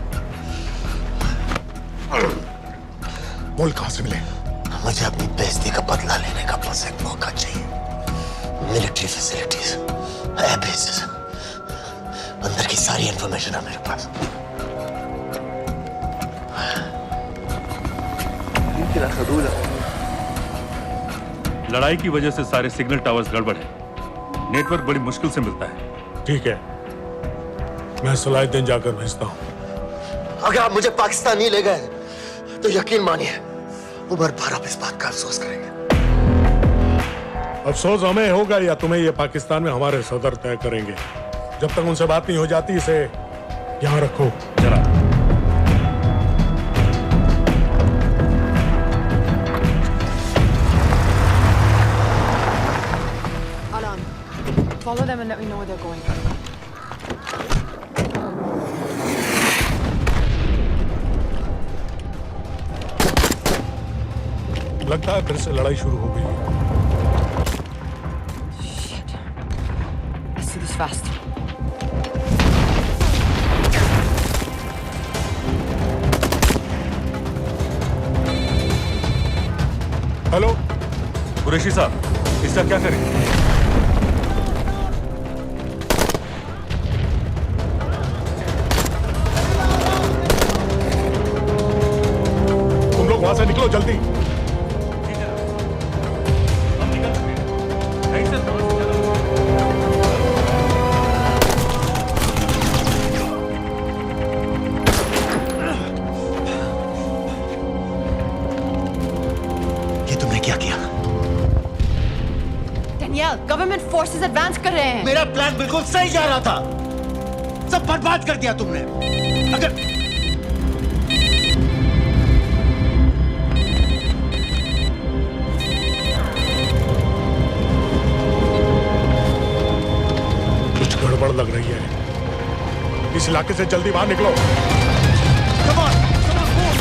बोल कहां से मिले? मुझे अपनी बेइज्जती का बदला लेने का बस एक मौका चाहिए। मिलिट्री फैसिलिटीज, एयर बेसेस, अंदर की सारी इंफॉर्मेशन है मेरे पास। लड़ाई की वजह से सारे सिग्नल टावर्स गड़बड़ है। नेटवर्क बड़ी मुश्किल से मिलता है। ठीक है, मैं सलाहुद्दीन जाकर भेजता हूं। अगर आप मुझे पाकिस्तान नहीं ले गए तो यकीन मानिए उमर भर आप इस बात का अफसोस करेंगे। अफसोस हमें होगा या तुम्हें ये पाकिस्तान में हमारे सदर तय करेंगे। जब तक उनसे बात नहीं हो जाती इसे यहाँ रखो। जरा Follow them and let me know where they're going. लगता है फिर से लड़ाई शुरू हो गई है। Shit. Let's do this fast. Hello Qureshi साहब, इसका क्या करें? वहां से निकलो जल्दी। दनियाल, गवर्नमेंट फोर्सेस एडवांस कर रहे हैं। मेरा प्लान बिल्कुल सही जा रहा था, सब बर्बाद कर दिया तुमने। अगर कुछ गड़बड़ लग रही है, इस इलाके से जल्दी बाहर निकलो। Come on, move.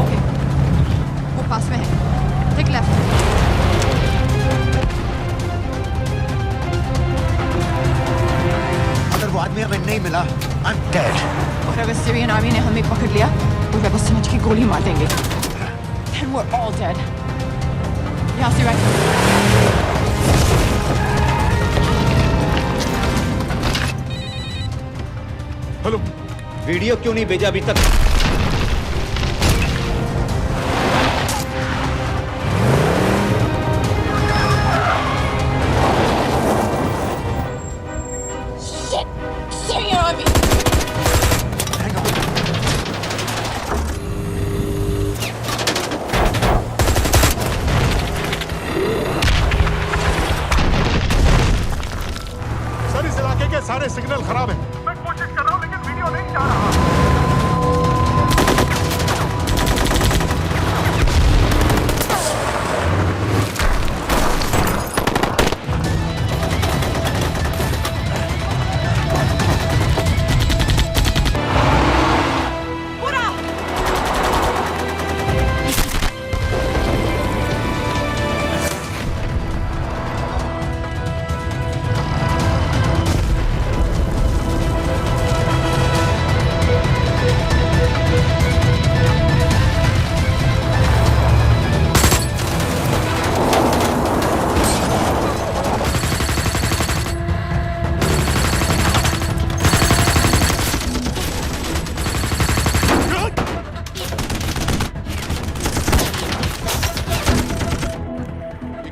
ओके, वो पास में है। Take left. अगर वो आदमी हमें नहीं मिला, I'm dead. और अगर सीरियन आर्मी ने हमें पकड़ लिया तो वे बस समझ के गोली मार देंगे। Then we're all dead. यहाँ से राइट। हेलो, वीडियो क्यों नहीं भेजा अभी तक? Syrian army. सर इस इलाके के सारे सिग्नल खराब हैं। मैं कोशिश कर रहा हूं लेकिन वीडियो नहीं जा रहा।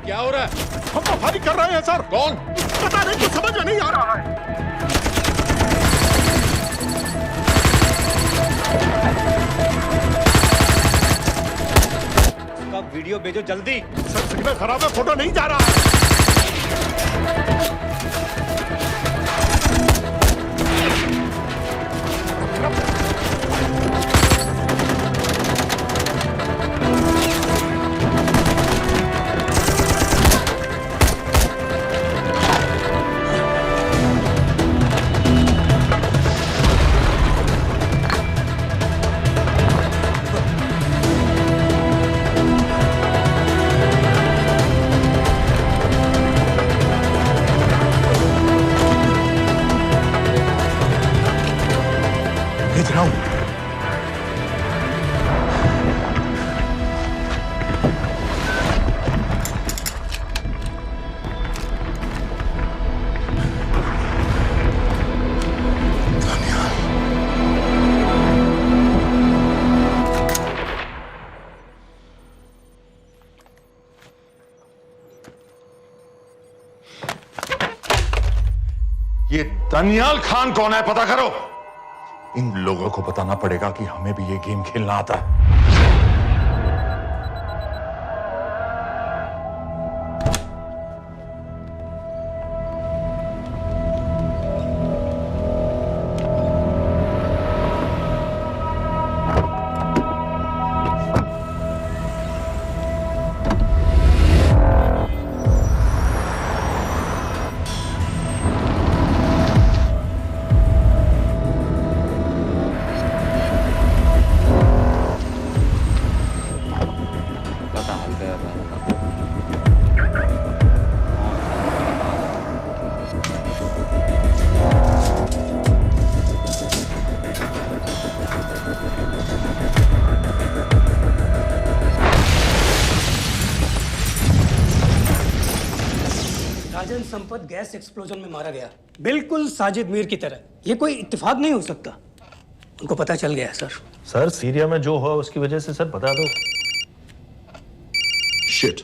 क्या हो रहा है? हम तो फायरिंग कर रहे हैं सर। कौन? पता नहीं, कुछ समझ में नहीं आ रहा है। उसका वीडियो भेजो जल्दी। सर सिग्नल खराब है, फोटो नहीं जा रहा है। भेज रहा हूं। ये दनियाल खान कौन है, पता करो। इन लोगों को बताना पड़ेगा कि हमें भी ये गेम खेलना आता है। राजन संपत गैस एक्सप्लोजन में मारा गया, बिल्कुल साजिद मीर की तरह। ये कोई इत्तेफाक नहीं हो सकता। उनको पता चल गया है सर। सर सीरिया में जो हुआ उसकी वजह से सर बता दो। Shit,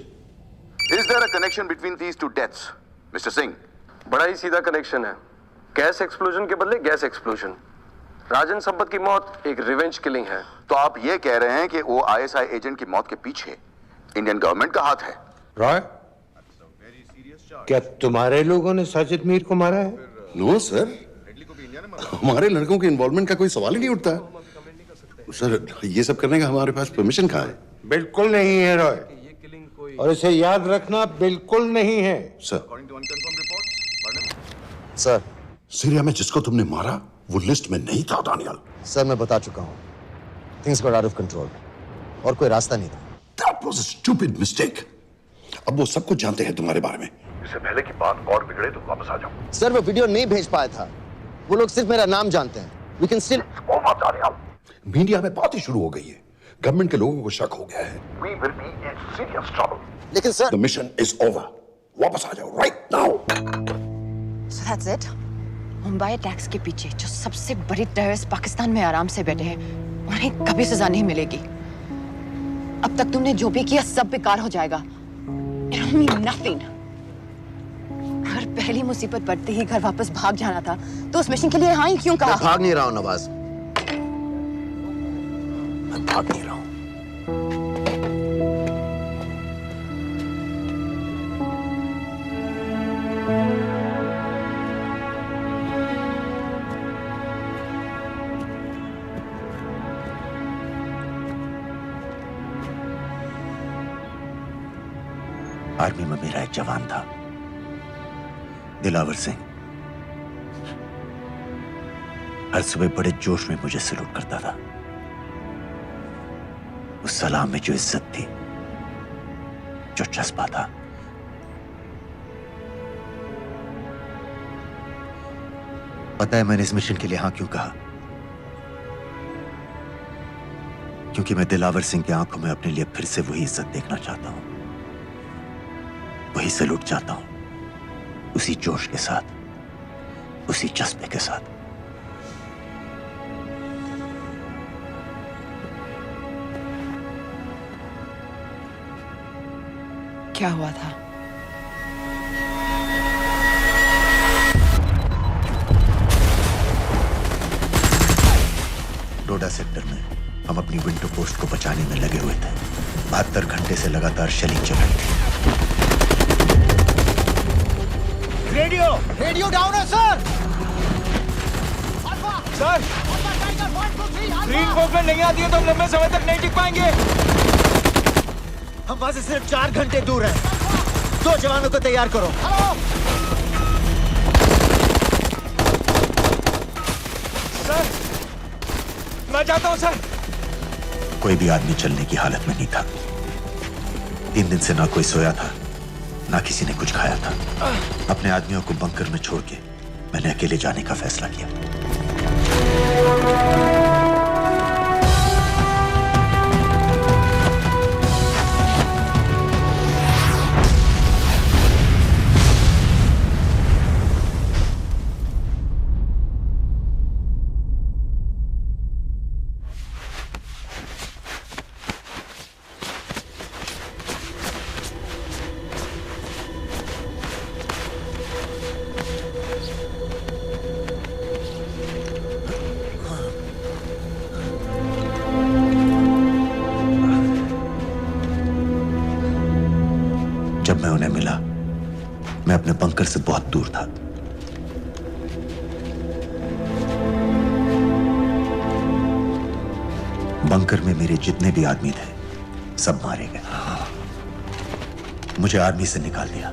Is there a connection between these two deaths, Mr. Singh? बड़ा ही सीधा कनेक्शन है। गैस एक्सप्लोजन के बदले गैस एक्सप्लोजन। राजन संपत की मौत एक रिवेंज किलिंग है। तो आप ये कह रहे हैं कि वो आईएसआई एजेंट की मौत के पीछे इंडियन गवर्नमेंट का हाथ है? रॉय, क्या तुम्हारे लोगों ने साजिद मीर को मारा है? नो सर, हमारे लड़कों के इन्वॉल्वमेंट का कोई सवाल ही नहीं उठता। सर, ये सब करने का हमारे पास परमिशन कहाँ है? बिल्कुल नहीं है रॉय, और इसे याद रखना बिल्कुल नहीं है। सर, सीरिया में जिसको तुमने मारा वो लिस्ट में नहीं था दानियाल। सर, मैं बता चुका हूँ, things got out of control और कोई रास्ता नहीं था। That was a stupid mistake. अब वो सब कुछ जानते हैं तुम्हारे बारे में। इससे पहले की बात और बिगड़े तो वापस आ जाओ। सर, वो वीडियो नहीं भेज पाया था, वो लोग सिर्फ मेरा नाम जानते हैं। We can still... मीडिया में बात ही शुरू हो गई है, गवर्नमेंट के लोगों को शक हो गया है। We will be in serious trouble. लेकिन sir, The mission is over. वापस आ जाओ right now. So that's it? Mumbai attacks के पीछे जो सबसे बड़ी टेररिस्ट पाकिस्तान में आराम से बैठे हैं, उन्हें कभी सजा नहीं मिलेगी। अब तक तुमने जो भी किया सब बेकार हो जाएगा। It'll mean nothing. अगर पहली मुसीबत पड़ते ही घर वापस भाग जाना था, तो उस मिशन के लिए हाँ ही क्यों कहा? मैं भाग नहीं रहा हूँ नवाज, मैं भाग नहीं रहा हूँ। आर्मी में मेरा एक जवान था, दिलावर सिंह। हर सुबह बड़े जोश में मुझे सलूट करता था। उस सलाम में जो इज्जत थी, जो जज्बा था, पता है मैंने इस मिशन के लिए हाँ क्यों कहा? क्योंकि मैं दिलावर सिंह की आंखों में अपने लिए फिर से वही इज्जत देखना चाहता हूं, वही सलूट चाहता हूं, उसी जोश के साथ, उसी जज्बे के साथ। क्या हुआ था? डोडा सेक्टर में हम अपनी विंडो पोस्ट को बचाने में लगे हुए थे। 72 घंटे से लगातार शेलिंग चल रही थी। रेडियो डाउन है सर। सर, ग्रीन वॉकलैंड नहीं आती है तो हम लंबे समय तक नहीं टिक पाएंगे। हम वहां से सिर्फ 4 घंटे दूर हैं। 2 जवानों को तैयार करो। सर, मैं जाता हूं सर। कोई भी आदमी चलने की हालत में नहीं था। 3 दिन से ना कोई सोया था, ना किसी ने कुछ खाया था। अपने आदमियों को बंकर में छोड़ के मैंने अकेले जाने का फैसला किया। जब मैं उन्हें मिला, मैं अपने बंकर से बहुत दूर था। बंकर में मेरे जितने भी आदमी थे, सब मारे गए। मुझे आर्मी से निकाल दिया,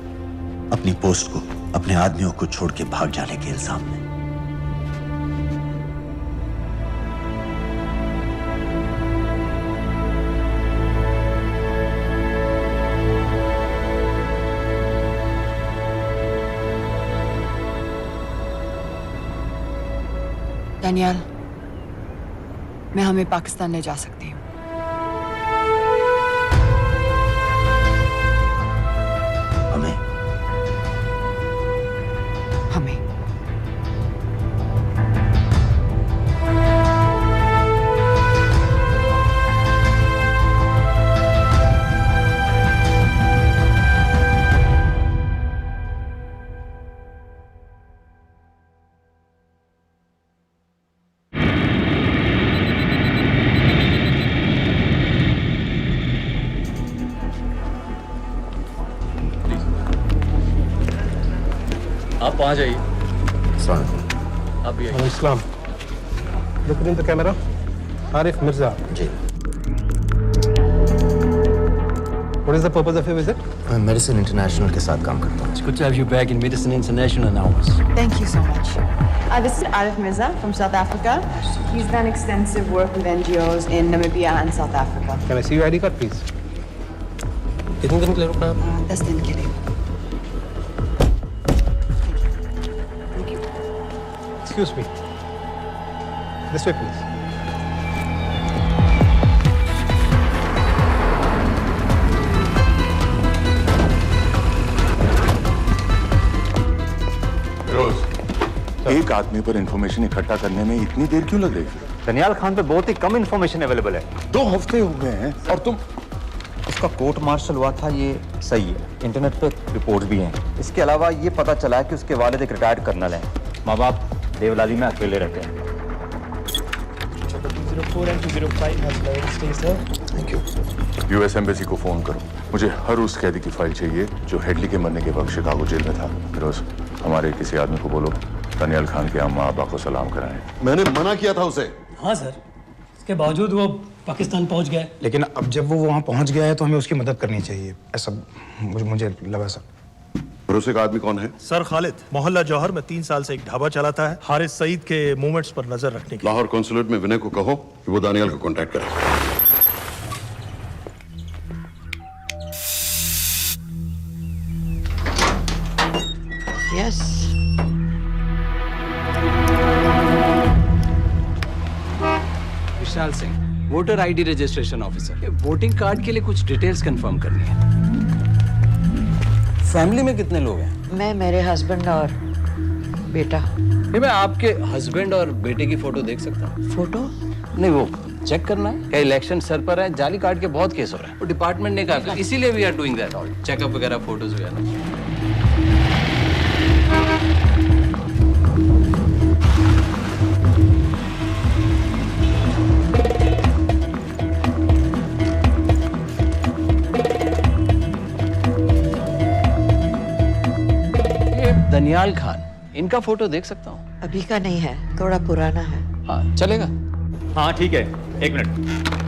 अपनी पोस्ट को, अपने आदमियों को छोड़ के भाग जाने के इल्जाम में। दानियाल, मैं हमें पाकिस्तान ले जा सकती हूँ। हमें? हमें। आप वहाँ जाइए। आप भी आइए। Islam. Look in the camera. Arif Mirza. जी। What is the purpose of your visit? मैं मेडिसिन इंटरनेशनल के साथ काम करता हूँ। It's good to have you back in Medicine International now. Thank you so much. This is Arif Mirza from South Africa. He's done extensive work with NGOs in Namibia and South Africa. Can I see your ID card, please? कितने दिन के लिए रुकना है? 10 दिन के लिए। Excuse me. This way, please. एक आदमी पर इंफॉर्मेशन इकट्ठा करने में इतनी देर क्यों लग रही है? दनियाल खान पे बहुत ही कम इंफॉर्मेशन अवेलेबल है। 2 हफ्ते हो गए हैं और तुम। उसका कोर्ट मार्शल हुआ था, ये सही है। इंटरनेट पे रिपोर्ट भी हैं। इसके अलावा ये पता चला है कि उसके वालिद एक रिटायर्ड कर्नल हैं। माँ बाप देवलाली में अकेले रहते हैं। 204 and 205 has been stay, sir. Thank you. US embassy को फोन करो। मुझे हर उस कैदी की फाइल चाहिए जो हेडली के मरने के वक्त शिकागो जेल में था। फिरोज, हमारे किसी आदमी को बोलो दनियाल खान के अम्मा अब्बा को सलाम कराएं। मैंने मना किया था उसे। हाँ सर, इसके बावजूद वो पाकिस्तान पहुंच गया। लेकिन अब जब वो वहाँ पहुँच गया है तो हमें उसकी मदद करनी चाहिए, ऐसा मुझे लगा सर। भरोसे का आदमी कौन है? सर खालिद, मोहल्ला जौहर में 3 साल से एक ढाबा चलाता है, हारिस सईद के मूवमेंट्स पर नजर रखने के लिए। लाहौर कॉन्सुलेट में विनय को कहो कि वो दानियाल को कांटेक्ट करे। Yes. Vishal Singh, voter ID registration officer. Voting card के लिए कुछ डिटेल्स कंफर्म करनी है। फैमिली में कितने लोग हैं? मैं, मेरे हस्बैंड और बेटा। मैं आपके हस्बैंड और बेटे की फोटो देख सकता हूँ? फोटो? नहीं, वो चेक करना है। क्या इलेक्शन सर पर है? जाली कार्ड के बहुत केस हो रहे हैं। वो डिपार्टमेंट ने कहा, इसीलिए we are doing that all checkup वगैरह, फोटोज वगैरह। दनियाल खान, इनका फोटो देख सकता हूँ? अभी का नहीं है, थोड़ा पुराना है। हाँ, चलेगा? हाँ ठीक है, 1 मिनट।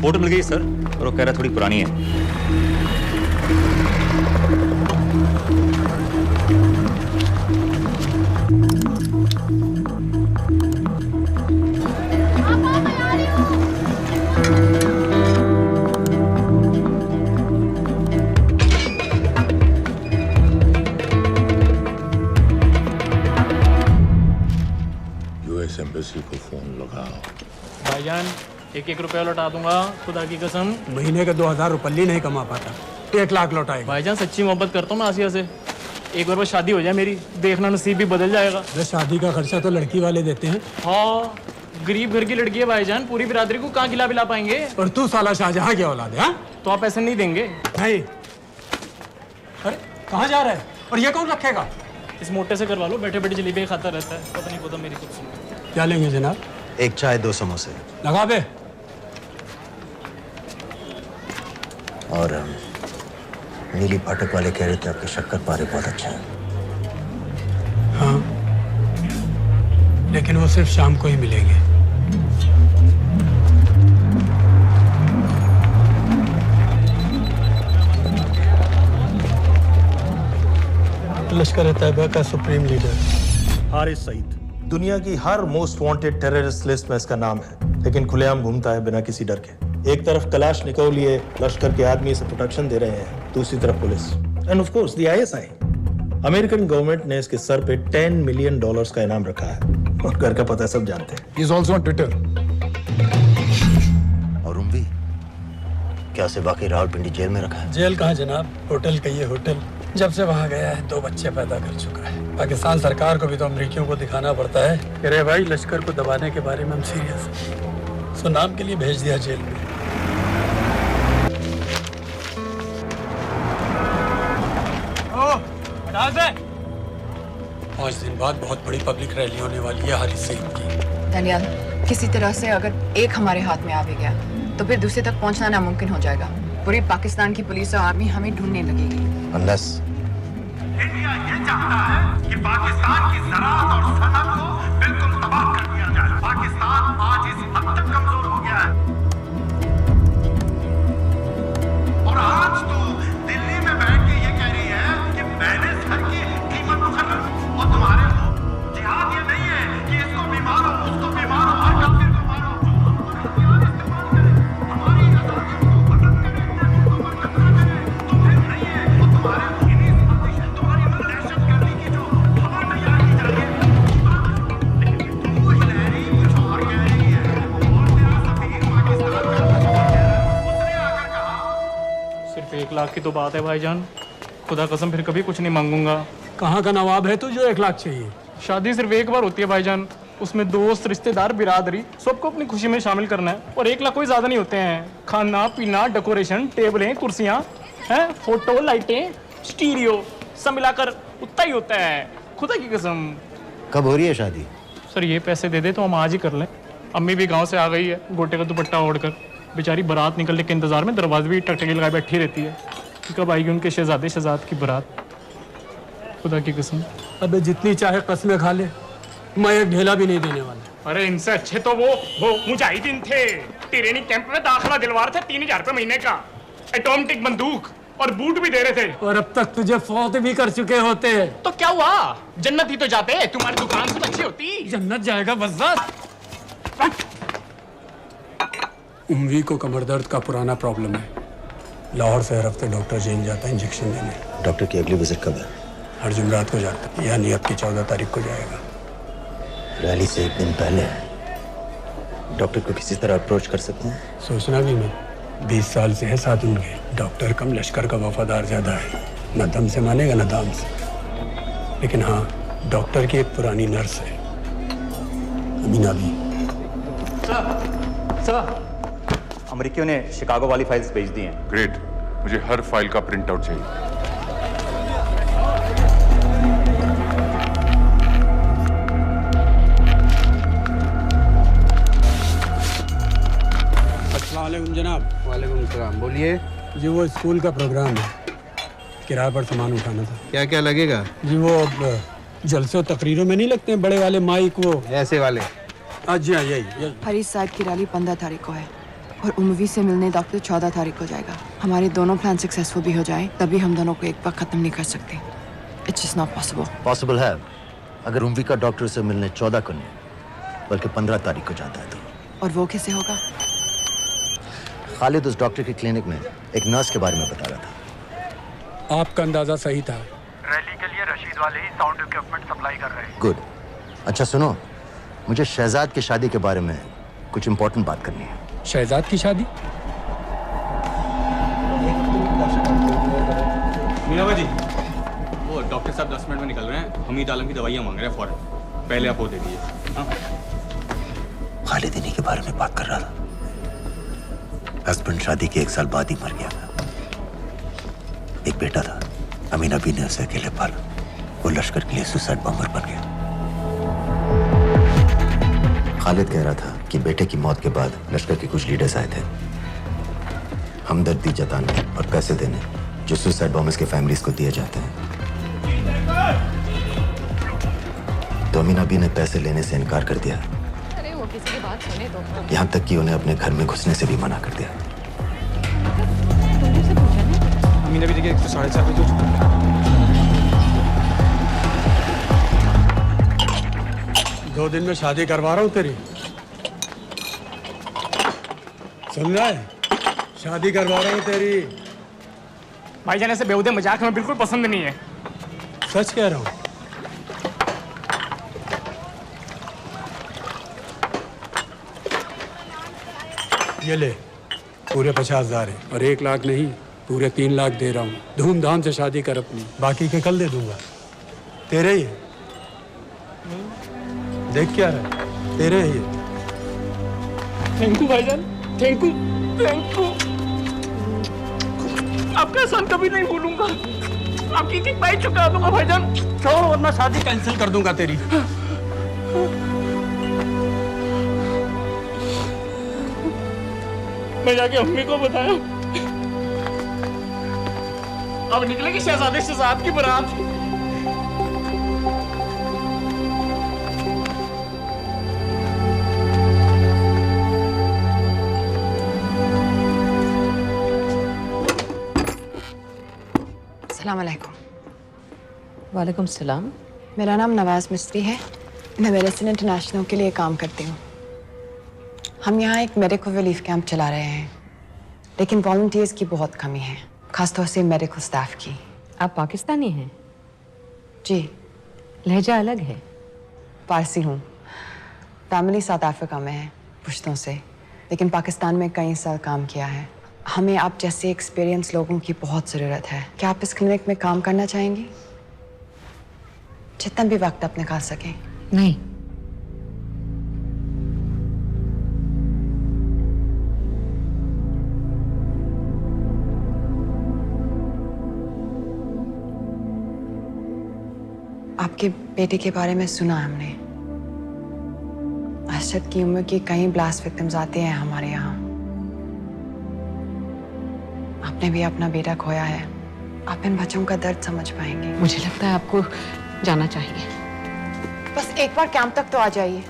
फोटो मिल गई सर, और वो कह रहा थोड़ी पुरानी है। यूएस एम्बेसी को फोन लगाओ। भाईजान, 1-1 रुपया लौटा दूंगा, खुदा की कसम। महीने के 2000 रुपये नहीं कमा पाता, 1 लाख लौटाएगा। भाईजान सच्ची मोहब्बत करता हूँ मैं आसिया से। एक बार बस शादी हो जाए मेरी, देखना नसीब भी बदल जाएगा। अरे शादी का खर्चा तो लड़की वाले देते हैं। हाँ, गरीब घर की लड़की है भाईजान, पूरी बिरादरी को कहाँ खिला पिला पाएंगे। और तू साला शाहजहां की औलाद है। हाँ? तो आप ऐसे नहीं देंगे? नहीं। अरे कहाँ जा रहा है? और ये कौन रखेगा? इस मोटे से करवा लो, बैठे बैठे जलेबी खाता रहता है, पता नहीं पता मेरी कुछ। क्या लेंगे जनाब? 1 चाय 2 समोसे। लगा बे। और नीली फाटक वाले कह रहे थे आपके शक्कर पारे बहुत अच्छा है। हाँ, लेकिन वो सिर्फ शाम को ही मिलेंगे। लश्कर तैयबा का सुप्रीम लीडर हारिस सईद, दुनिया की हर मोस्ट वांटेड टेररिस्ट लिस्ट में इसका नाम है, लेकिन खुलेआम घूमता है बिना किसी डर के। एक तरफ कलाशनिकोव लिए लश्कर के आदमी इसे प्रोटेक्शन दे रहे हैं, दूसरी तरफ police end of course the ISI. American government ने इसके सर पे $10 मिलियन का इनाम रखा है, और घर का पता सब जानते हैं। He is also on Twitter. और उम्वी, क्या उसे वाकई रावलपिंडी जेल में रखा है? जेल कहाँ जनाब, होटल का ये होटल। जब से वहाँ गया है 2 बच्चे पैदा कर चुका है। पाकिस्तान सरकार को भी तो अमरीकियों को दिखाना पड़ता है। अरे भाई, लश्कर को दबाने के बारे में हम सीरियस हैं। सो नाम के लिए भेज दिया जेल में। पाँच दिन बाद बहुत बड़ी पब्लिक रैली होने वाली है हारिस सईद की। दनियाल, किसी तरह से अगर एक हमारे हाथ में आ भी गया तो फिर दूसरे तक पहुंचना नामुमकिन हो जाएगा। पूरी पाकिस्तान की पुलिस और आर्मी हमें ढूंढने लगेगी। Unless दुनिया ये चाहता है कि पाकिस्तान की ज़राअत और सनअत को बिल्कुल तबाह कर दिया जाए। पाकिस्तान आज इस हद तक कमजोर हो गया है और आज तो दिल्ली में बैठ के ये कह रही है कि मैंने सर की कीमत मुकर्रर और तुम्हारे हो। जिहाद ये नहीं है कि इसको भी मारो, उसको भी मारो, हर काफिर को मारो। सिर्फ 1 लाख की तो बात है भाईजान, खुदा कसम फिर कभी कुछ नहीं मांगूंगा। कहाँ का नवाब है तू जो 1 लाख चाहिए? शादी सिर्फ एक बार होती है भाईजान, उसमें दोस्त रिश्तेदार बिरादरी सबको अपनी खुशी में शामिल करना है और 1 लाख कोई ज्यादा नहीं होते हैं। खाना पीना, डेकोरेशन, टेबलें, कुर्सियां हैं, फोटो, लाइटें, स्टीरियो सब मिलाकर उतना ही होता है, खुदा की कसम। कब हो रही है शादी? सर ये पैसे दे दे तो हम आज ही कर लें। अम्मी भी गांव से आ गई है गोटे का दुपट्टा ओढ़कर, बेचारी बारात निकलने के इंतजार में दरवाजे भी टकटकी लगाए बैठी रहती है कि कब आएगी उनके शहजाद की बारात, खुदा की कसम। अबे जितनी चाहे कस्में खा ले, मैं एक ढेला भी नहीं देने वाला। अरे इनसे अच्छे तो वो मुजाहिदीन थे, ट्रेनिंग कैंप में दाखिला दिलवा रहे थे 3000 रुपए महीने का, एटॉमिक बंदूक और बूट भी दे रहे थे। और अब तक तुझे फौत भी कर चुके होते। तो क्या हुआ, जन्नत ही तो जाते, तुम्हारी दुकान से अच्छी होती। जन्नत जाएगा बस। उम्वी को कमर दर्द का पुराना प्रॉब्लम है, लाहौर से हर हफ्ते डॉक्टर जेल जाता है इंजेक्शन देने। डॉक्टर की अगली विजिट कब है? हर जुमरात को जाता है, यानी अब की 14 तारीख को जाएगा। रैली से 1 दिन पहले डॉक्टर को किसी तरह अप्रोच कर सकते हैं? सोचना भी नहीं, 20 साल से है साथ उनके। डॉक्टर कम लश्कर का वफादार ज्यादा है, न दम से मानेगा न दाम से। लेकिन हाँ, डॉक्टर की एक पुरानी नर्स है अमीना भी। सर अमेरिकियों ने शिकागो वाली फाइल्स भेज दी हैं। ग्रेट, मुझे हर फाइल का प्रिंट आउट चाहिए। अस्सलामुअलैकुम जनाब। वालेकुम सलाम, बोलिए। जी वो स्कूल का प्रोग्राम है, किराए पर सामान उठाना था। क्या क्या लगेगा? जी वो जलसे और तकरीरों में नहीं लगते हैं बड़े वाले माइक, वो ऐसे वाले? जी हाँ, यही। हरीश साहब की रैली 15 तारीख को है और उम्वी से मिलने डॉक्टर 14 तारीख को जाएगा। हमारे दोनों प्लान सक्सेसफुल भी हो जाए तभी हम दोनों को एक बार खत्म नहीं कर सकते। It's just not possible. Possible है अगर उम्वी का डॉक्टर से मिलने 14 को नहीं बल्कि 15 तारीख को जाता है तो। और वो कैसे होगा? खालिद उस डॉक्टर की क्लिनिक में एक नर्स के बारे में बता रहा था। आपका अंदाजा सही था। रैली के लिए रशीद वाले ही साउंड इक्विपमेंट सप्लाई कर रहे हैं। गुड। अच्छा सुनो, मुझे शहजाद की शादी के बारे में कुछ इंपॉर्टेंट बात करनी है। शहजाद की शादी? मीनाबा जी, वो डॉक्टर साहब 10 मिनट में निकल रहे हैं, हमीद आलम की दवाइयाँ मांग रहे हैं फौरन, पहले आप वो दे दीजिए। हाँ? खालिद इन्हीं के बारे में बात कर रहा था। हस्बैंड शादी के 1 साल बाद ही मर गया था। एक बेटा था, अमीना बी ने उसे अकेले पाला। वो लश्कर के लिए सुसाइड बॉम्बर बन गया। खालिद कह रहा था कि बेटे की मौत के बाद लश्कर के कुछ लीडर्स आए थे हमदर्दी जताने और पैसे देने जो सुसाइड बॉम्बर्स के फैमिलीज को दिए जाते हैं। तो अमीना बी ने पैसे लेने से इनकार कर दिया। अरे वो किसी की बात सुने तो। यहाँ तक कि उन्हें अपने घर में घुसने से भी मना कर दिया। अमीना भी देखिए 4:30 बजे। दो दिन में शादी करवा रहा हूँ तेरी, सुन रहा है? शादी करवा रहा हूँ तेरी। भाईजान ऐसे बेहुदे मजाक में बिल्कुल पसंद नहीं है। सच कह रहा हूँ। ये ले, पूरे 50,000 है और 1 लाख नहीं, पूरे 3 लाख दे रहा हूँ। धूमधाम से शादी कर अपनी, बाकी के कल दे दूंगा। तेरे ही है, देख क्या रहा है, तेरे ही है। थैंक यू भाईजान, थैंक यू, थैंक यू। आपका एहसान कभी नहीं भूलूंगा। आपकी एक पाई चुका दूंगा भाईजान। छोड़ वरना शादी कैंसिल कर दूंगा तेरी। मैं जाके अम्मी को बताया। अब निकलेगी शहजादे शहजाद की बारात। अस्सलाम वालेकुम। वालेकुम सलाम। मेरा नाम नवाज मिस्त्री है। मैं मेडिसिन इंटरनेशनल के लिए काम करती हूँ। हम यहाँ एक मेडिकल रिलीफ कैंप चला रहे हैं, लेकिन वॉलंटियर्स की बहुत कमी है, खासतौर से मेडिकल स्टाफ की। आप पाकिस्तानी हैं? जी। लहजा अलग है। पारसी हूँ। फैमिली साउथ अफ्रीका में है पुश्तों से, लेकिन पाकिस्तान में कई साल काम किया है। हमें आप जैसे एक्सपीरियंस लोगों की बहुत ज़रूरत है। क्या आप इस क्लिनिक में काम करना चाहेंगी? जितना भी वक्त आप निकाल सकें। नहीं। आपके बेटे के बारे में सुना हमने। अरशद की उम्र के कई ब्लास्ट विक्टिम्स आते हैं हमारे यहाँ। आपने भी अपना बेटा खोया है। आप इन बच्चों का दर्द समझ पाएंगे। मुझे लगता है आपको जाना चाहिए। बस एक बार कैंप तक तो आ जाइए।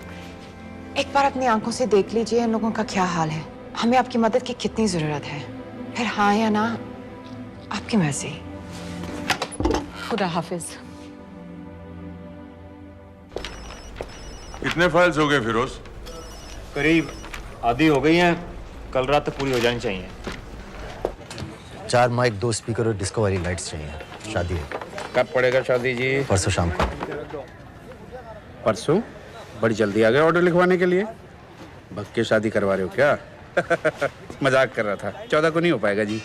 एक बार अपनी आंखों से देख लीजिए इन लोगों का क्या हाल है। हमें आपकी मदद की कितनी जरूरत है। फिर हाँ या ना आपकी मर्जी। खुदा हाफिज। कितने फाइल्स हो गए फिरोज? करीब आधी हो गई हैं। कल रात तक पूरी हो जानी चाहिए। 4 माइक, 2 स्पीकर और डिस्को वाली लाइट्स चाहिए। शादी है। कब पड़ेगा शादी जी? परसों शाम को। परसों? बड़ी जल्दी आ गए ऑर्डर लिखवाने के लिए। भग के शादी करवा रहे हो क्या? मजाक कर रहा था। 14 को नहीं हो पाएगा जी,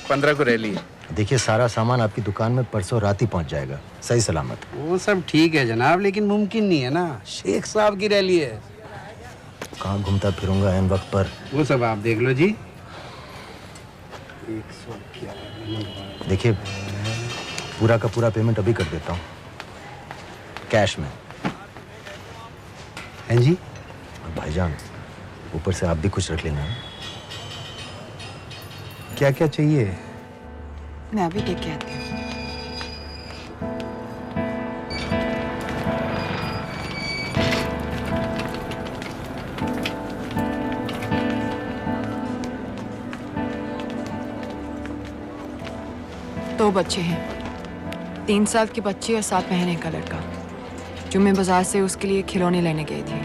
15 को रैली है। देखिए, सारा सामान आपकी दुकान में परसों रात ही पहुंच जाएगा, सही सलामत। वो सब ठीक है जनाब, लेकिन मुमकिन नहीं है ना। शेख साहब की रैली है। कहाँ घूमता फिरूंगा इन वक्त पर? वो सब आप देख लो जी। देखिए, पूरा का पूरा पेमेंट अभी कर देता हूँ, कैश में। हैं जी? और भाईजान, ऊपर से आप भी कुछ रख लेना। क्या क्या चाहिए? मैं अभी देख के आती हूँ। दो बच्चे हैं, 3 साल की बच्ची और 7 महीने का लड़का, जो मैं बाजार से उसके लिए खिलौने लेने गई थी।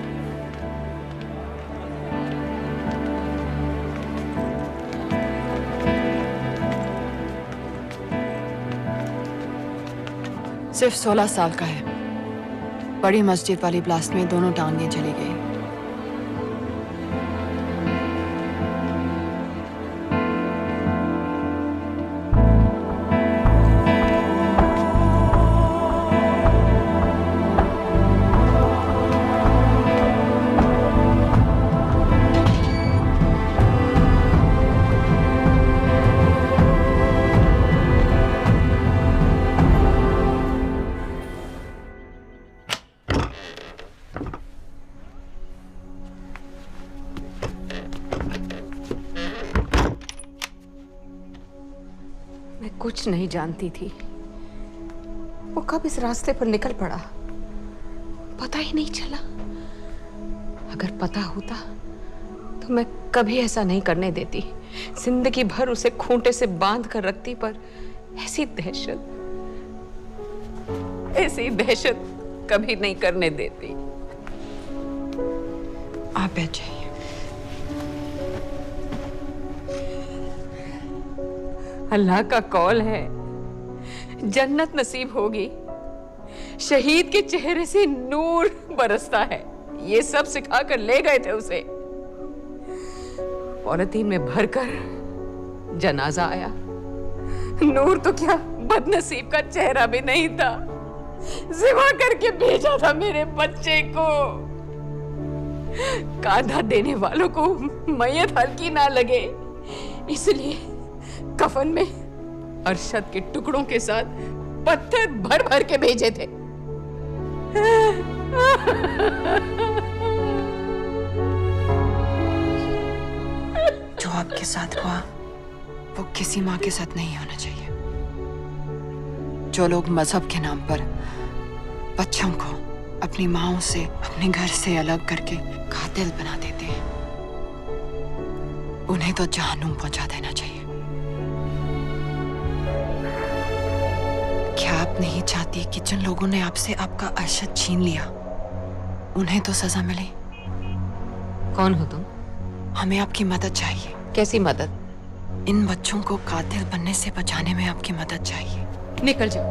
सिर्फ 16 साल का है। बड़ी मस्जिद वाली ब्लास्ट में दोनों टांगें चली गई। कुछ नहीं जानती थी। वो कब इस रास्ते पर निकल पड़ा, पता ही नहीं चला। अगर पता होता तो मैं कभी ऐसा नहीं करने देती। जिंदगी भर उसे खूंटे से बांध कर रखती, पर ऐसी दहशत कभी नहीं करने देती। आप बैठ जाइए। अल्लाह का कौल है, जन्नत नसीब होगी। शहीद के चेहरे से नूर बरसता है। ये सब सिखा कर ले गए थे उसे। पॉलिथीन में भरकर जनाजा आया। नूर तो क्या, बदनसीब का चेहरा भी नहीं था। जिवा करके भेजा था मेरे बच्चे को। कांधा देने वालों को मैयत हल्की ना लगे, इसलिए कफन में अरशद के टुकड़ों के साथ पत्थर भर भर के भेजे थे। जो आपके साथ हुआ वो किसी माँ के साथ नहीं होना चाहिए। जो लोग मजहब के नाम पर बच्चों को अपनी माँओं से, अपने घर से अलग करके कातिल बना देते हैं, उन्हें तो जहन्नुम पहुंचा देना चाहिए। आप नहीं चाहती कि जिन लोगों ने आपसे आपका अरशद छीन लिया उन्हें तो सजा मिले? कौन हो तुम? हमें आपकी मदद चाहिए। कैसी मदद? इन बच्चों को कातिल बनने से बचाने में आपकी मदद चाहिए। निकल जाओ।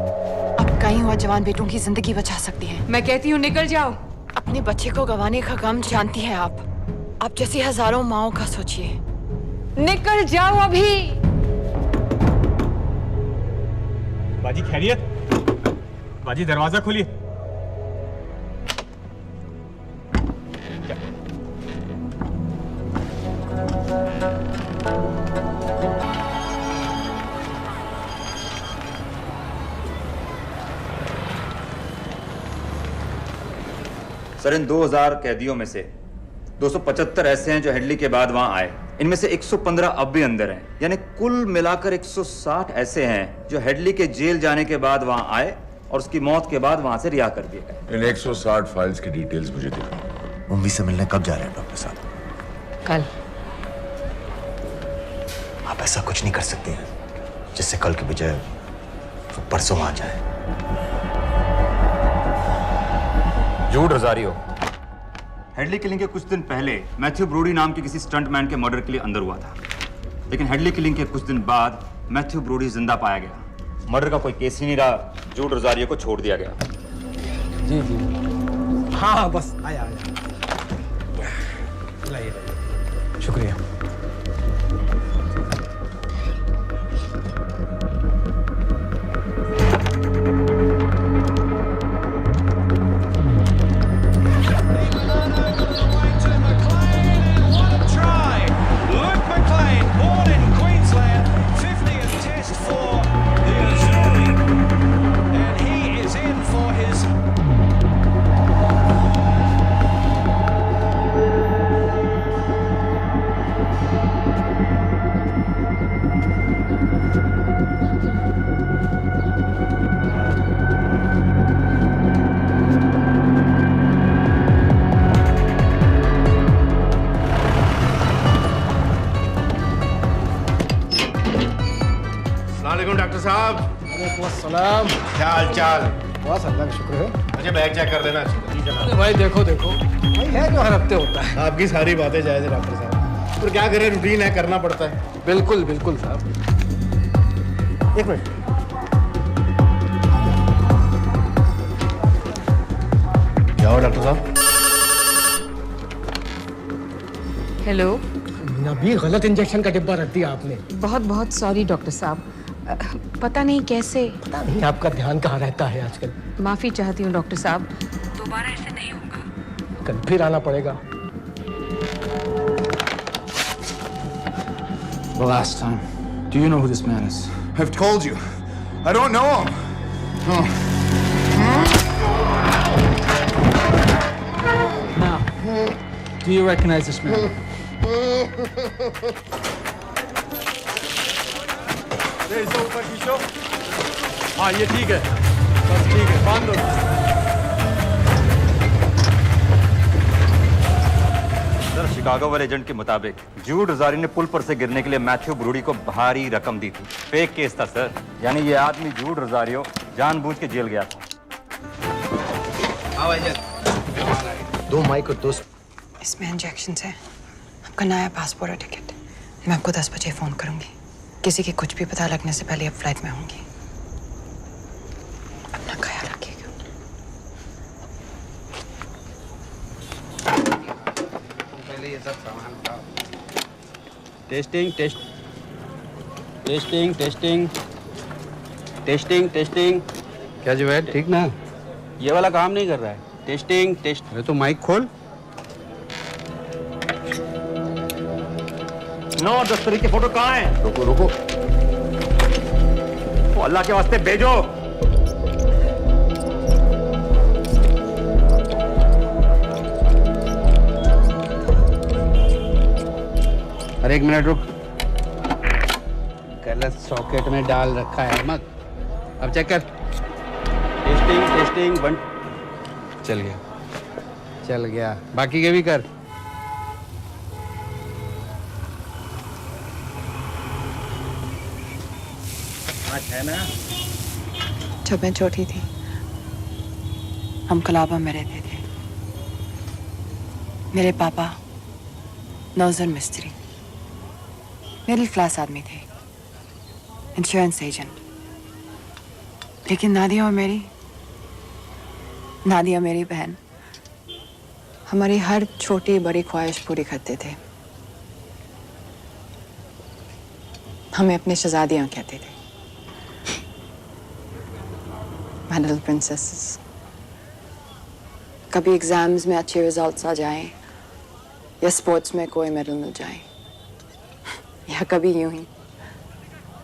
आप कई और जवान बेटों की जिंदगी बचा सकती हैं। मैं कहती हूँ निकल जाओ। अपने बच्चे को गंवाने का गम जानती हैं आप जैसी हजारों माओं का सोचिए। निकल जाओ अभी। बाजी खैरियत? बाजी दरवाजा खोलिए। सर, इन 2000 कैदियों में से 275 ऐसे हैं जो हेडली के बाद वहां आए। इनमें से 115 अब भी अंदर हैं, यानी कुल मिलाकर 160 ऐसे हैं जो हेडली के जेल जाने के बाद वहां आए और उसकी मौत के बाद वहां से रिहा कर दिए गए। इन 160 फाइल्स की डिटेल्स मुझे दिखाओ। मुंबई से मिलने कब जा रहे हैं डॉक्टर साहब? कल। आप ऐसा कुछ नहीं कर सकते हैं जिससे कल के बजाय वो परसों आ जाए। झूठ हजारियो। हेडली किलिंग के कुछ दिन पहले मैथ्यू ब्रोडी नाम के किसी स्टंटमैन के मर्डर के लिए अंदर हुआ था, लेकिन हेडली किलिंग के कुछ दिन बाद मैथ्यू ब्रोडी जिंदा पाया गया। मर्डर का कोई केस ही नहीं रहा, झूठ रोजारियो को छोड़ दिया गया। जी जी हाँ बस आया लाइए। शुक्रिया। डॉक्टर साहब। सलाम। क्या हाल चाल? बस अल्लाह का शुक्र है। मुझे बैग चेक कर देना। अरे भाई देखो भाई है जो हर हफ्ते होता है। आपकी सारी बातें जायज है डॉक्टर साहब, पर क्या करें, रूटीन है, करना पड़ता है। बिल्कुल बिल्कुल साहब। एक मिनट। क्या हो डॉक्टर साहब? हेलो। नबी गलत इंजेक्शन का डिब्बा रख दिया आपने। बहुत बहुत सॉरी डॉक्टर साहब, पता नहीं कैसे। पता नहीं आपका ध्यान कहाँ रहता है आजकल। माफी चाहती हूँ डॉक्टर साहब, दोबारा ऐसे नहीं होगा। कल फिर आना पड़ेगा। The last time. Do you know who this man is? I've told you. I don't know him. Now, do you recognize this man? ऊपर खींचो। हाँ ये ठीक है, बस ठीक है, बांध दो। सर, शिकागो वाले एजेंट के मुताबिक जूड रोजारी ने पुल पर से गिरने के लिए मैथ्यू ब्रूडी को भारी रकम दी थी। फेक केस था सर, यानी ये आदमी जूड रोजारियो जानबूझ के जेल गया था। दो माइक और दो। इसमें इंजेक्शन है, आपका नया पासपोर्ट और टिकट। मैं आपको 10 बजे फोन करूंगी। किसी की कुछ भी पता लगने से पहले अब फ्लाइट में होंगी। अपना ख्याल रखिएगा। पहले ये सब सामान उठाओ। Testing testing. क्या जुबैर, ठीक ना? ये वाला काम नहीं कर रहा है। टेस्टिंग। अरे तो माइक खोल। नो, दस्तरी की फोटो कहाँ है? रुको। वो अल्लाह के वास्ते भेजो। अरे एक मिनट रुक, गलत सॉकेट में डाल रखा है मत। अब चेक कर। टेस्टिंग 1। चल गया। बाकी के भी कर। है ना? जब मैं छोटी थी हम कलाबा में रहते थे। मेरे पापा नौजर मिस्त्री, मिडिल क्लास आदमी थे, इंश्योरेंस एजेंट। लेकिन नादिया मेरी बहन हमारी हर छोटी बड़ी ख्वाहिश पूरी करते थे। हमें अपने शहजादियां कहते थे, My little princesses। कभी एग्जाम्स में अच्छे रिजल्ट्स आ जाएं या स्पोर्ट्स में कोई मेडल मिल जाए, या कभी यूं ही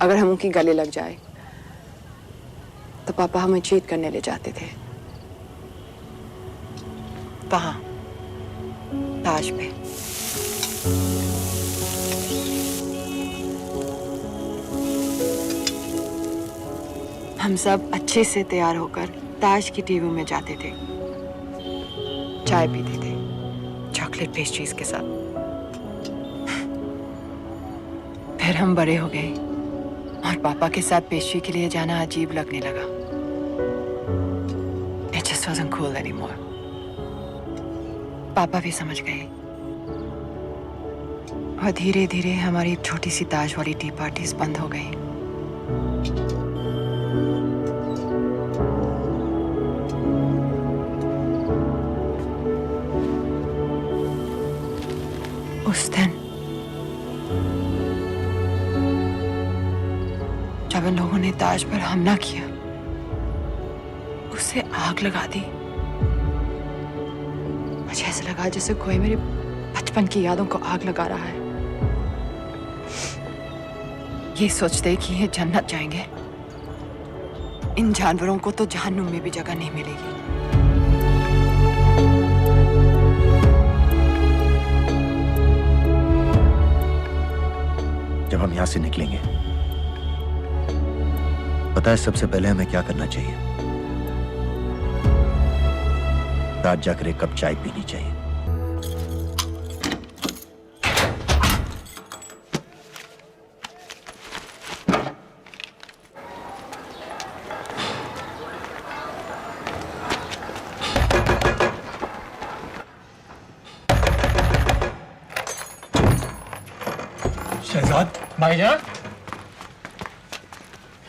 अगर हम उनकी गले लग जाए तो पापा हमें चीट करने ले जाते थे। वहां ताज पे। हम सब अच्छे से तैयार होकर ताज की टीवी में जाते थे, चाय पीते थे चॉकलेट पेस्ट्रीज के साथ। फिर हम बड़े हो गए और पापा के साथ पेस्ट्री के लिए जाना अजीब लगने लगा। It just wasn't cool anymore। पापा भी समझ गए और धीरे धीरे हमारी छोटी सी ताज वाली टी पार्टीज बंद हो गई। उस दिन जब इन लोगों ने ताज पर हमला किया, उसे आग लगा दी। मुझे ऐसा लगा जैसे कोई मेरे बचपन की यादों को आग लगा रहा है। ये सोचते कि ये जन्नत जाएंगे, इन जानवरों को तो जहन्नुम में भी जगह नहीं मिलेगी। जब हम यहां से निकलेंगे, पता है सबसे पहले हमें क्या करना चाहिए? रात जाकर एक कप चाय पीनी चाहिए। शहजाद भाईजान,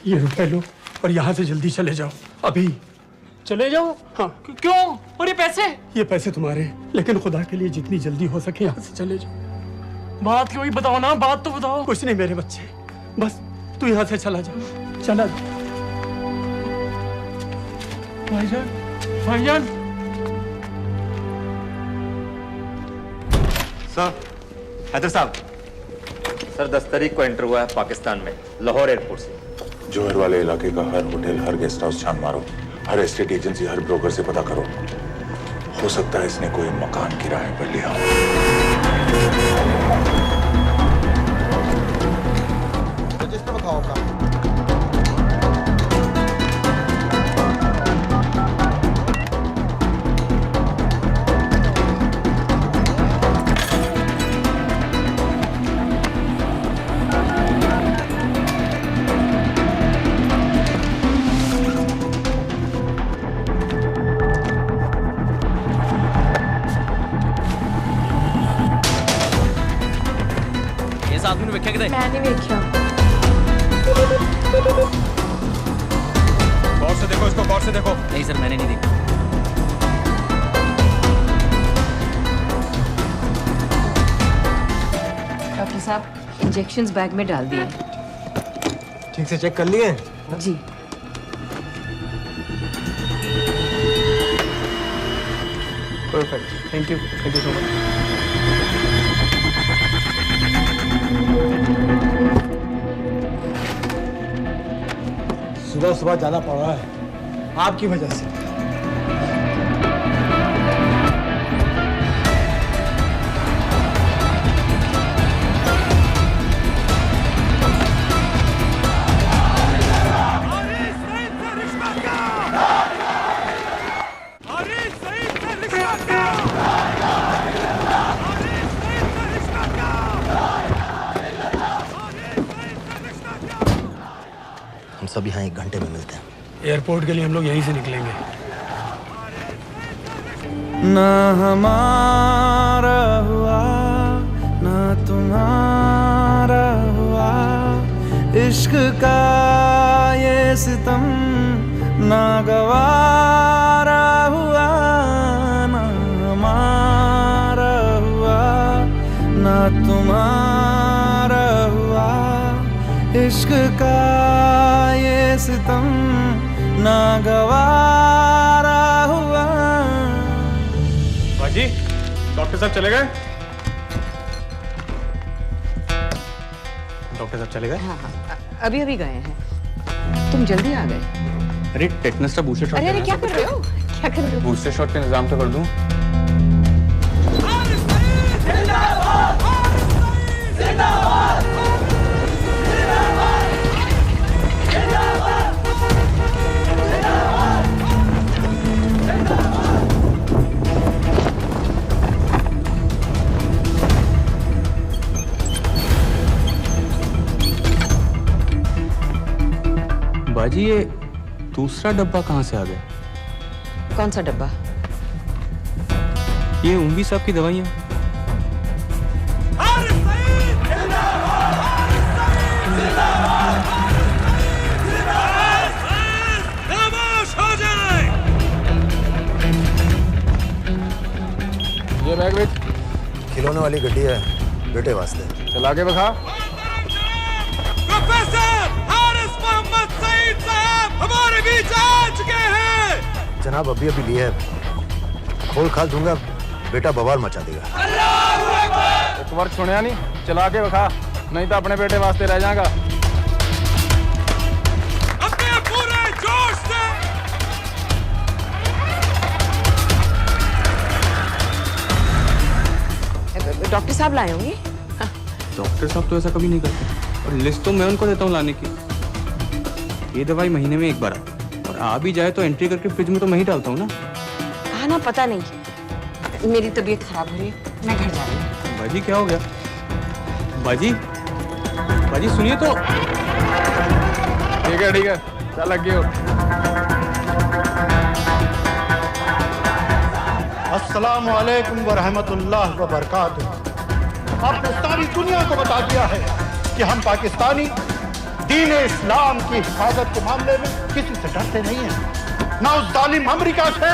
ये रुपए लो और यहाँ से जल्दी चले जाओ। अभी चले जाओ? हाँ। क्यों? और ये पैसे? ये पैसे तुम्हारे हैं, लेकिन खुदा के लिए जितनी जल्दी हो सके यहाँ से चले जाओ। बात क्यों ही बताओ ना, बात तो बताओ। कुछ नहीं मेरे बच्चे, बस तू यहाँ से चला जा, चला जा। भाईजान, भाईजान। सर, हैदर साहब, सर 10 तारीख को एंटर हुआ है पाकिस्तान में, लाहौर एयरपोर्ट से। जोहर वाले इलाके का हर होटल, हर गेस्ट हाउस छान मारो, हर एस्टेट एजेंसी, हर ब्रोकर से पता करो। हो सकता है इसने कोई मकान किराए पर लिया हो। रजिस्टर बताओ अपना। मैं नहीं देखा। गौर से देखो इसको, गौर से देखो। नहीं सर, मैंने नहीं देखा। डॉक्टर साहब, इंजेक्शंस बैग में डाल दिए। ठीक से चेक कर लिए? जी। Perfect, thank you so much. सुबह सुबह जाना पड़ रहा है आपकी वजह से। हम सब यहाँ 1 घंटे में मिलते हैं। एयरपोर्ट के लिए हम लोग यहीं से निकलेंगे। ना हमारा हुआ ना तुम्हारा हुआ, इश्क का ये सितम ना गवारा हुआ, ना हमारा हुआ ना तुम्हारा हुआ, इश्क का ये सितम ना गवारा हुआ। बाजी, डॉक्टर साहब चले गए? डॉक्टर साहब चले गए? हाँ, अभी अभी गए हैं। तुम जल्दी आ गए। अरे टेटनस का बूस्टर शॉट। अरे क्या कर रहे हो? क्या कर रहे हो? बूस्टर शॉट का इंतजाम तो कर दूं। बाजी, ये दूसरा डब्बा कहाँ से आ गया? कौन सा डब्बा? ये उम्वी साहब की दवाइयाँ। खामोश हो जाए। ये बैग विच खिलौने वाली गड्डी है बेटे वास्ते। चला के बखा। प्रोफेसर हारिस मोहम्मद सईद साहब हमारे बीच आ चुके हैं। जनाब अभी अभी लिए है, खोल खाल दूंगा बेटा बवाल मचा देगा। एक बार सुनिया नहीं, चला के बखा, नहीं तो अपने बेटे वास्ते रह जाएगा। अपने पूरे जोश से। डॉक्टर साहब लाए होंगे। डॉक्टर साहब तो ऐसा कभी नहीं करते, और लिस्ट तो मैं उनको देता हूँ लाने की। ये दवाई महीने में एक बार आती है, और आ भी जाए तो एंट्री करके फ्रिज में तो मैं ही डालता हूँ ना। हाँ ना, पता नहीं, मेरी तबीयत खराब हो रही है, मैं घर जा रही हूँ। बाजी क्या हो गया? बाजी, बाजी सुनिए तो। ठीक है चल लग गयो। अस्सलामु अलैकुम व रहमतुल्लाह व बरकातुहू। आपने सारी दुनिया को बता दिया है कि हम पाकिस्तानी दीन इस्लाम की हिफाजत के मामले में किसी से डरते नहीं हैं, ना उस जालिम अमेरिका से,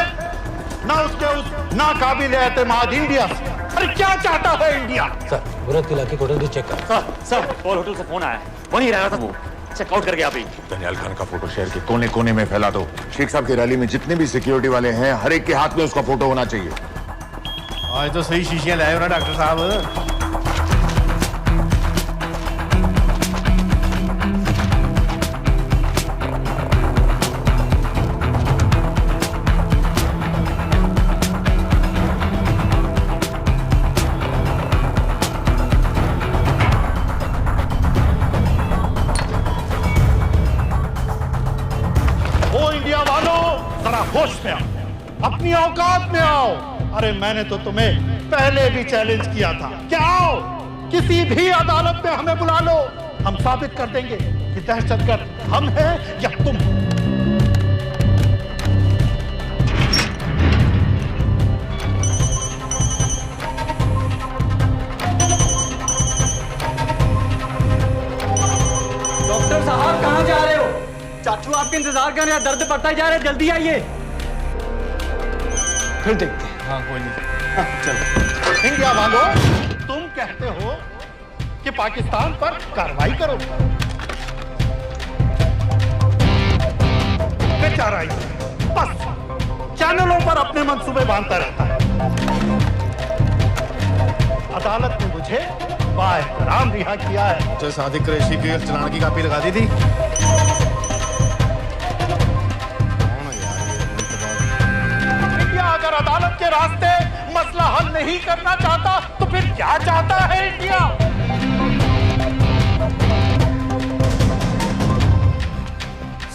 ना उसके उस नाकाबिल एतमाद इंडिया से। अरे क्या चाहता है इंडिया? सर, बुरत किला की होटल चेक कर। सर और होटल से फोन आया, वहीं रह रहा था वो, चेकआउट करके आप ही। दनियाल खान का फोटो शहर के कोने कोने में फैला दो। शेख साहब की रैली में जितने भी सिक्योरिटी वाले हैं, हर एक के हाथ में उसका फोटो होना चाहिए। आज तो सही शीशियां लाए हो ना डॉक्टर साहब। होश में आओ, अपनी औकात में आओ। अरे मैंने तो तुम्हें पहले भी चैलेंज किया था। क्या आओ, किसी भी अदालत में हमें बुला लो, हम साबित कर देंगे कि दहशतगर्द हम हैं या तुम। डॉक्टर साहब कहाँ जा रहे हो? चाचू आपके इंतजार कर रहे हैं, दर्द बढ़ता जा रहा है, जल्दी आइए। फिर देखते हैं। हाँ कोई नहीं, चलो। इंडिया वालों, तुम कहते हो कि पाकिस्तान पर कार्रवाई करो, बेचारा बस चैनलों पर अपने मंसूबे बांधता रहता है। अदालत ने मुझे बाएहतराम रिहा किया है। जो सादिक कुरैशी की चलान की कापी लगा दी थी। अगर अदालत के रास्ते मसला हल नहीं करना चाहता तो फिर क्या चाहता है इंडिया?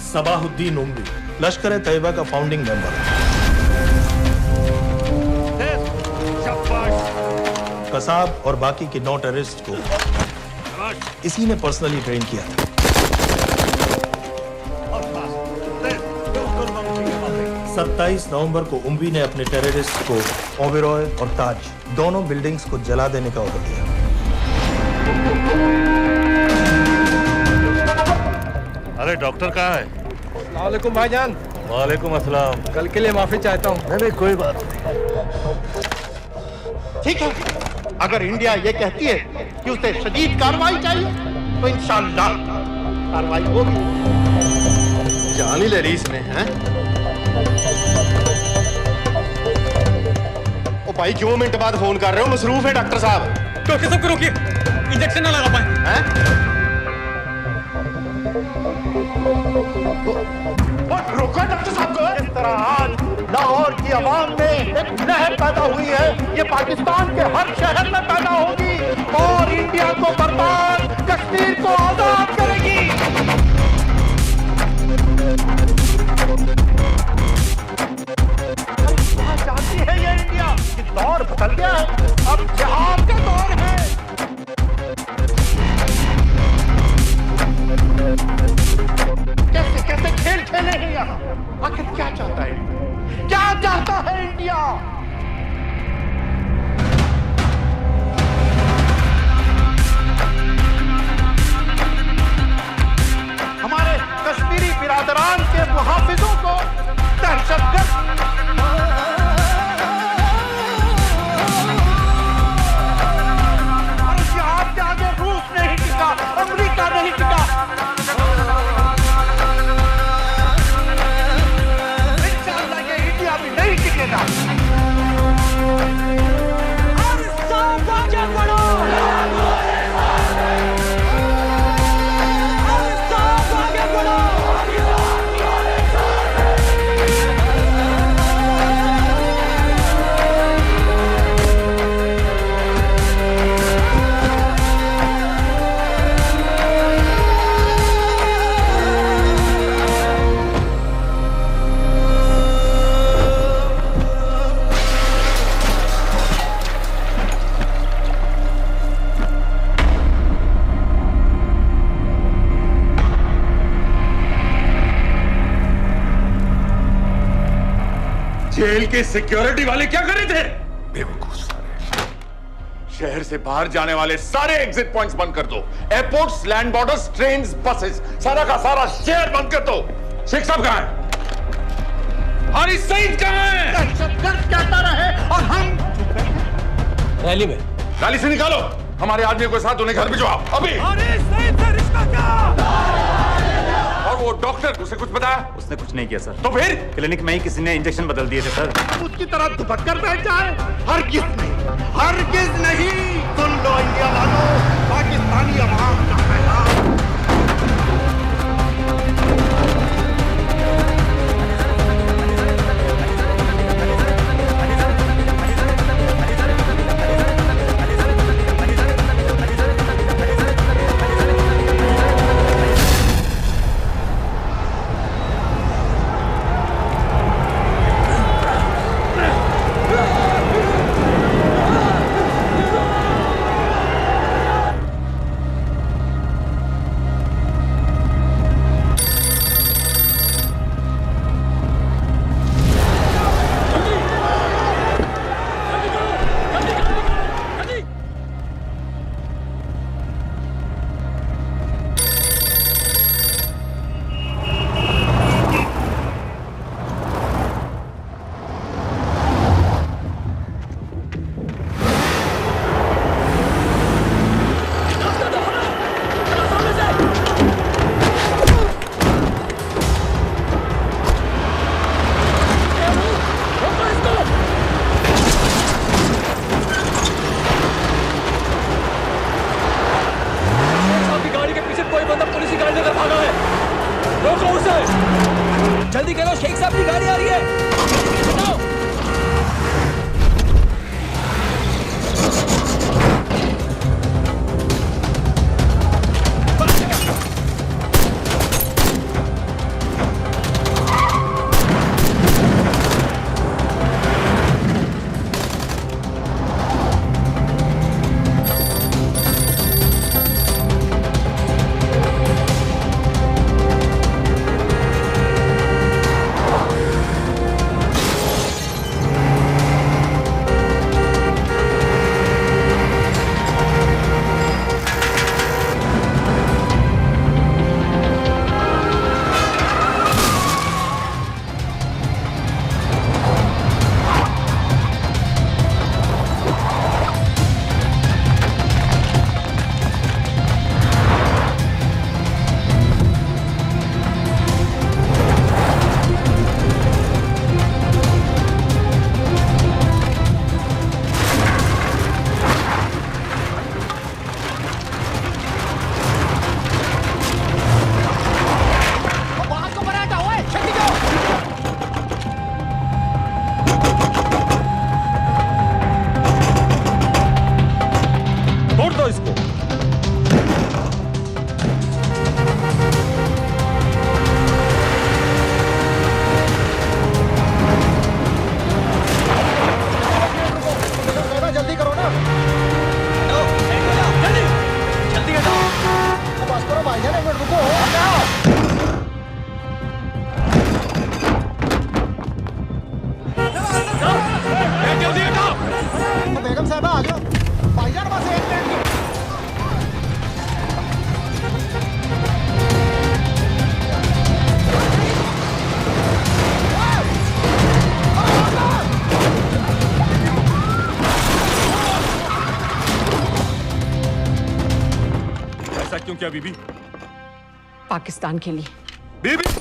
सबाहुद्दीन उम्वी लश्कर तैयबा का फाउंडिंग मेंबर, कसाब और बाकी के 9 टेररिस्ट को इसी ने पर्सनली ट्रेन किया था। 27 नवंबर को उम्वी ने अपने टेररिस्ट को ओबेरॉय और ताज दोनों बिल्डिंग्स को जला देने का ऑर्डर दिया। अरे डॉक्टर कहाँ है? वालेकुम भाईजान। वालेकुम अस्सलाम। कल के लिए माफी चाहता हूँ। नहीं कोई बात ठीक है, अगर इंडिया ये कहती है कि उसे शदीद कार्रवाई चाहिए तो इंशाअल्लाह कार्रवाई होगी। जान ही ले रही इसने, हैं? ओ भाई 2 मिनट बाद फोन कर रहे हो, मसरूफ है डॉक्टर साहब। डॉक्टर साहब को रोकिए, इंजेक्शन ना लगा पाए। हैं? रोका डॉक्टर साहब को। इस तरह आज लाहौर की आवाम में एक लहर पैदा हुई है, ये पाकिस्तान के हर शहर में पैदा होगी और इंडिया को बर्बाद, कश्मीर को आजाद करेगी। चाहती है ये इंडिया कि दौर बदल गया है, अब जिहाद का दौर है। कैसे कैसे खेल खेले हैं यहाँ? आखिर क्या चाहता है इंडिया? क्या चाहता है इंडिया? हमारे कश्मीरी बिरादरान के मुहाफिजों को दहशतगर्द और जिहाद के आगे रूस नहीं टिका, अमेरिका नहीं टिका। नहीं टिकेगा। और सब आगे बढ़ो। और सब आगे बढ़ो। जेल के सिक्योरिटी वाले क्या कर रहे थे? बेवकूफ सारे। शहर से बाहर जाने वाले सारे एग्जिट पॉइंट्स बंद कर दो। Airports, land borders, trains, buses, सारा का सारा शहर बंद कर दो। शेख साहब कहां है? हारिस सईद कहां है? दहशतगर्द कहता रहे और हम रैली में। रैली से निकालो हमारे आदमियों के साथ, उन्हें घर भिजवाओ अभी। हारिस सईद से रिश्ता क्या? और वो डॉक्टर, उसे कुछ बताया? उसने कुछ नहीं किया सर। तो फिर क्लिनिक में ही किसी ने इंजेक्शन बदल दिए थे सर। उसकी तरह दुपट कर बैठ जाए? हरगिज नहीं, हरगिज नहीं। सुन लो इंडिया वालों, पाकिस्तानी अवाम का पैगाम। जल्दी करो, शेख साहब की गाड़ी आ रही है। हटाओ। ऐसा क्यों किया बीबी? पाकिस्तान के लिए। बीबी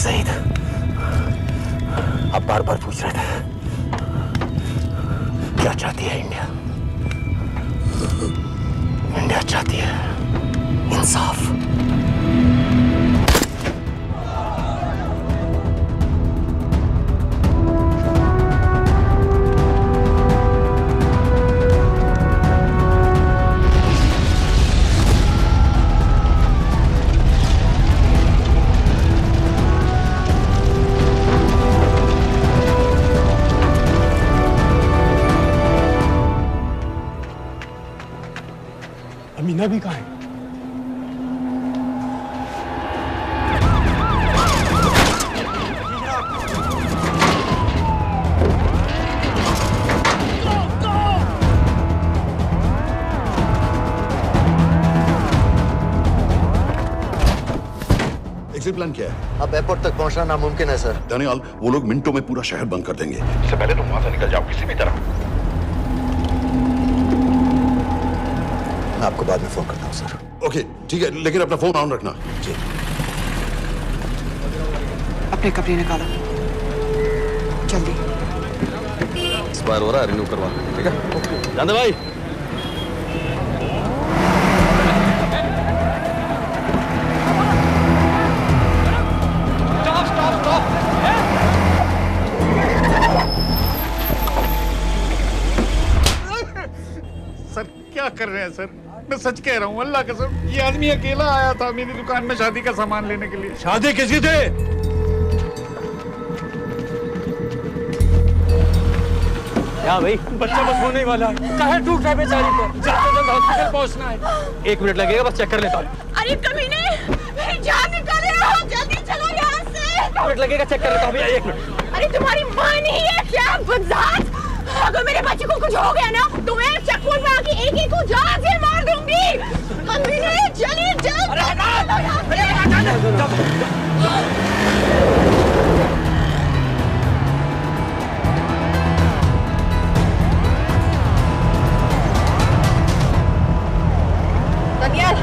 सईद, आप बार बार पूछ रहे थे क्या चाहती है इंडिया? इंडिया चाहती है इंसाफ। अमीना भी कहाँ है? एग्जिट प्लान क्या है? अब एयरपोर्ट तक पहुंचना नामुमकिन है सर। दानियाल, वो लोग मिनटों में पूरा शहर बंद कर देंगे। इससे पहले तुम वहां से निकल जाओ किसी भी तरह। मैं आपको बाद में फोन करता हूँ सर। ओके ठीक है, लेकिन अपना फोन ऑन रखना। जी। अपने कपड़े निकालो जल्दी। एक्सपायर हो रहा है, रिन्यू करवा ठीक है। जानते भाई सर क्या कर रहे हैं सर? मैं सच कह रहा हूँ, अल्लाह कसम, ये आदमी अकेला आया था मेरी दुकान में शादी का सामान लेने के लिए। शादी किसी थे? क्या भाई, बच्चा बस होने वाला है। काहे टूट रहा है बेचारी पर? जल्द से जल्द हॉस्पिटल पहुंचना है। 1 मिनट लगेगा, बस चेक कर लेता हूँ। अरे कमीने, मेरी जान निकाल रहे हो, जल्दी चलो यहाँ से। 1 मिनट लगेगा, चेक कर लेता हूँ भैया, 1 मिनट। अरे तुम्हारी माँ नहीं है क्या बदजात? अगर मेरे बच्चे को कुछ हो गया ना तो मैं चक्कू में आके एक को जान से मार दूंगी। कमीने चलिए जल्द। दानियाल,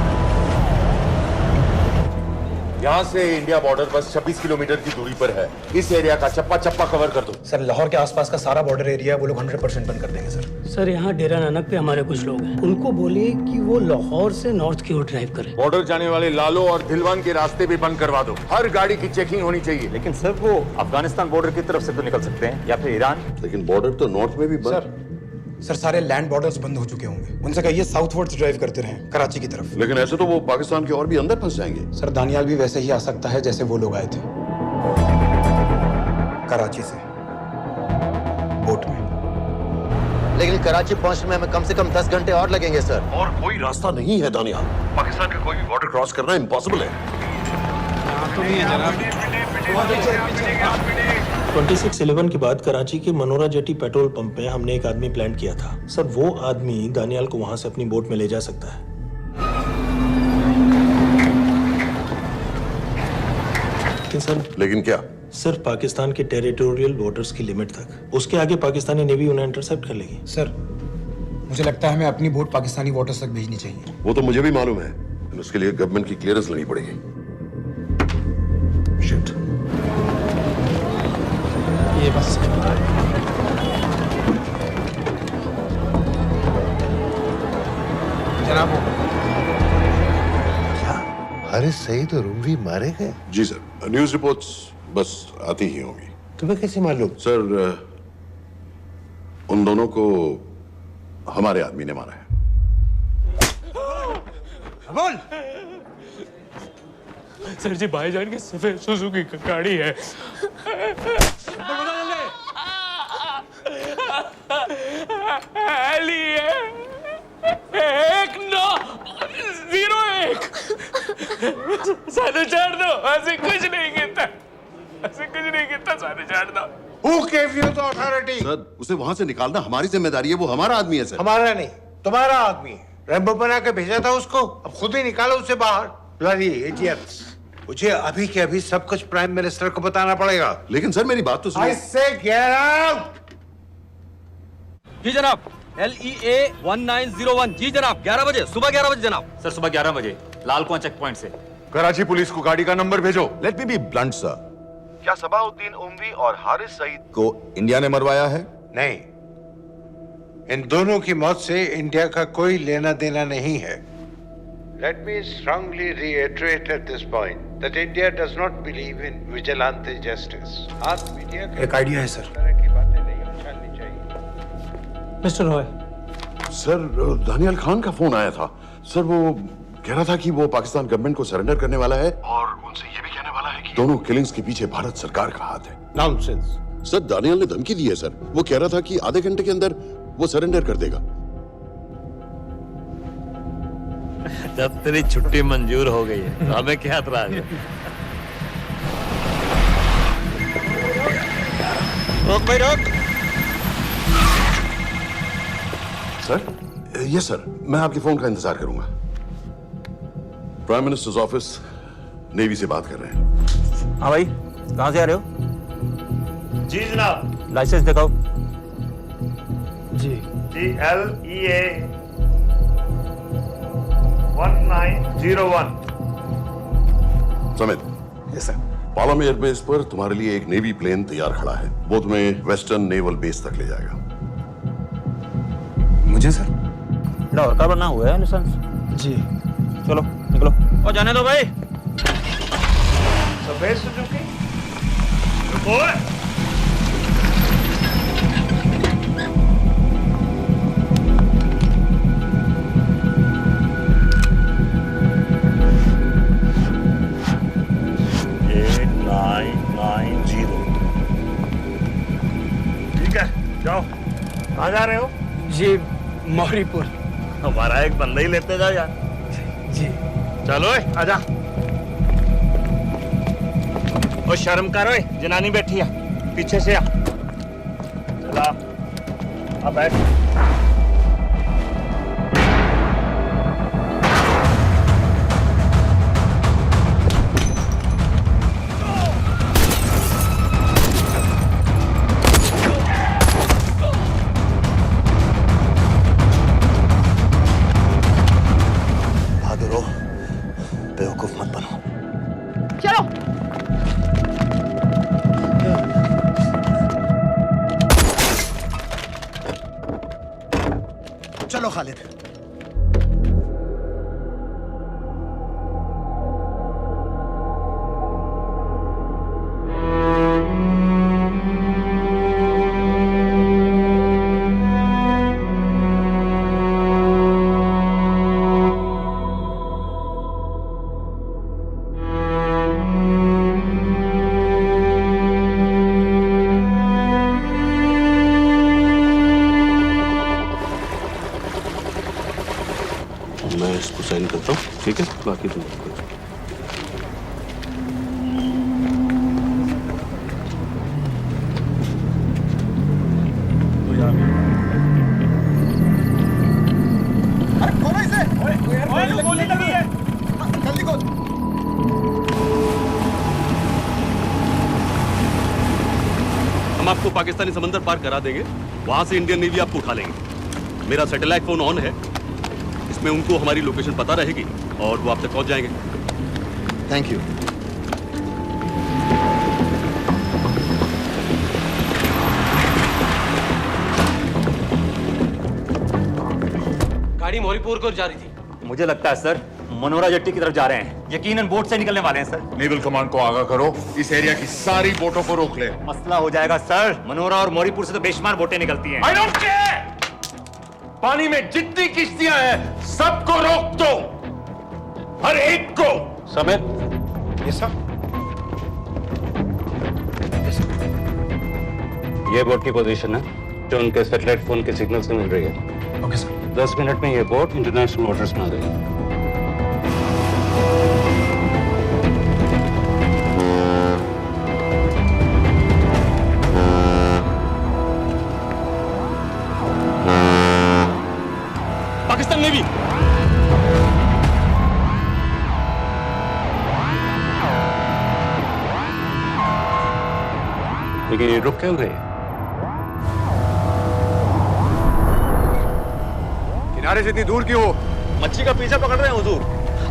यहाँ से इंडिया बॉर्डर बस 26 किलोमीटर की दूरी पर है। इस एरिया का चप्पा चप्पा कवर कर दो। सर लाहौर के आसपास का सारा बॉर्डर एरिया वो लोग 100% बंद कर देंगे सर। सर यहाँ डेरा नानक पे हमारे कुछ लोग हैं, उनको बोलिए कि वो लाहौर से नॉर्थ की ओर ड्राइव करें। बॉर्डर जाने वाले लालो और दिलवान के रास्ते भी बंद करवा दो। हर गाड़ी की चेकिंग होनी चाहिए। लेकिन सर वो अफगानिस्तान बॉर्डर की तरफ से तो निकल सकते हैं, या फिर ईरान। लेकिन बॉर्डर तो नॉर्थ में भी बंद। सर सारे लैंड बॉर्डर्स बंद हो चुके होंगे। उनसे कहिए साउथवर्ड्स ड्राइव करते रहें, कराची की तरफ। लेकिन ऐसे तो वो पाकिस्तान के और भी अंदर फंस जाएंगे। सर दानियाल भी वैसे ही आ सकता है जैसे वो लोग आए थे, कराची से बोट में। लेकिन कराची पहुंचने में हमें कम से कम 10 घंटे और लगेंगे सर। और कोई रास्ता नहीं है दानियाल, पाकिस्तान का कोई भी बॉर्डर क्रॉस करना इम्पॉसिबल है। तो नहीं है जनाब। 26/11 के बाद कराची के मनोरा जेटी पेट्रोल पंप में हमने एक आदमी प्लान किया था। सर वो आदमी दानियाल को वहां से अपनी बोट में ले जा सकता है। लेकिन क्या? सिर्फ पाकिस्तान के टेरिटोरियल वाटर्स की लिमिट तक। उसके आगे पाकिस्तानी नेवी उन्हें इंटरसेप्ट कर लेगी। सर मुझे लगता है हमें अपनी बोट पाकिस्तानी वाटर्स तक भेजनी चाहिए। वो तो मुझे भी मालूम है, लेकिन उसके लिए गवर्नमेंट की क्लियरेंस लेनी पड़ेगी। शिट। ये बस जनाब, क्या हारिस सईद और उमरी मारे गए? जी सर, न्यूज़ रिपोर्ट्स बस आती ही होंगी। तुम्हें कैसे मालूम? सर उन दोनों को हमारे आदमी ने मारा है। बोल। सर जी भाईजान की सफेद सुजुकी की गाड़ी है। एली है 1901। सानू छोड़ दो, ऐसे कुछ नहीं कहता, ऐसे कुछ नहीं कहता, सानू छोड़ दो। Who gave you the authority? Sir उसे वहां से निकालना हमारी जिम्मेदारी है, वो हमारा आदमी है सर। हमारा नहीं, तुम्हारा आदमी है। रैम्बो बना के भेजा था उसको, अब खुद ही निकालो उसे बाहर। Bloody idiots! मुझे अभी के अभी सब कुछ प्राइम मिनिस्टर को बताना पड़ेगा। लेकिन सर मेरी बात तो सुनो। I say get out! जी जनाब, LEA 1901। जी जनाब, 11 बजे, सुबह 11 बजे जनाब। सर सुबह 11 बजे लाल कुआं चेक पॉइंट से। कराची पुलिस को गाड़ी का नंबर भेजो। Let me be blunt sir, क्या सबाउद्दीन उमवी और हारिस सईद को इंडिया ने मरवाया है? नहीं, इन दोनों की मौत से इंडिया का कोई लेना देना नहीं है। Let me strongly reiterate at this point that India does not believe in vigilante justice. आप मीडिया के एक आइडिया है सर। तरह की बातें नहीं उछालनी चाहिए। मिस्टर रॉय, सर दानियाल खान का फोन आया था। सर वो कह रहा था कि वो पाकिस्तान गवर्नमेंट को सरेंडर करने वाला है और उनसे ये भी कहने वाला है कि दोनों किलिंग्स के पीछे भारत सरकार का हाथ है। Nonsense. सर दानियाल ने धमकी दी है सर, वो कह रहा था कि आधे घंटे के अंदर वो सरेंडर कर देगा। जब तेरी छुट्टी मंजूर हो गई है तो हमें क्या एतराज है? रोक भाई रोक। सर यस सर, मैं आपके फोन का इंतजार करूंगा। प्राइम मिनिस्टर्स ऑफिस नेवी से बात कर रहे हैं। हाँ भाई, कहाँ से आ रहे हो? जी जनाब। लाइसेंस दिखाओ। जी LEA 1901। Samit. Yes sir. Palam airbase पर तुम्हारे लिए एक नेवी प्लेन तैयार खड़ा है। वो तुम्हें वेस्टर्न नेवल बेस तक ले जाएगा। मुझे सर? लाहौर का बना हुआ है लाइसेंस। जी चलो निकलो। और जाने दो भाई। सफेद सुजुकी रुको। ठीक है, जाओ। कहाँ जा रहे हो? जी मौरीपुर। हमारा एक बंदा ही लेते जाओ यार। जी चलो आजा। ओ शर्म करो, जनानी बैठी है, पीछे से आ। चला अब बैठ। बेवकूफ मत बनो। चलो। चलो खालिद। मैं इसको साइन करता हूँ, ठीक है? बाकी तुम करो। आपको पाकिस्तानी समंदर पार करा देंगे, वहां से इंडियन नेवी आपको उठा लेंगे। मेरा सैटेलाइट फोन ऑन है, इसमें उनको हमारी लोकेशन पता रहेगी और वो आप तक पहुंच जाएंगे। Thank you. गाड़ी मोरीपुर को जा रही थी। मुझे लगता है सर मनोरा जेट्टी की तरफ जा रहे हैं, यकीनन बोट से निकलने वाले हैं सर। नेवल कमांड को आगाह करो, इस एरिया की सारी बोटों को रोक ले। मसला हो जाएगा सर, मनोरा और मोरीपुर से तो बेशुमार बोटें निकलती हैं। I don't care! पानी में जितनी किश्तियां हैं सबको रोक दो, हर एक को। समीर, ये सब ये बोट की पोजीशन है जो उनके सैटेलाइट फोन के सिग्नल से मिल रही है। Okay sir. 10 मिनट में ये बोट इंटरनेशनल वाटर्स में आ जाएगी। पाकिस्तान नेवी लेकिन ये रुक क्यों गए? किनारे से इतनी दूर क्यों हो? मच्छी का पीछा पकड़ रहे हैं हुजूर,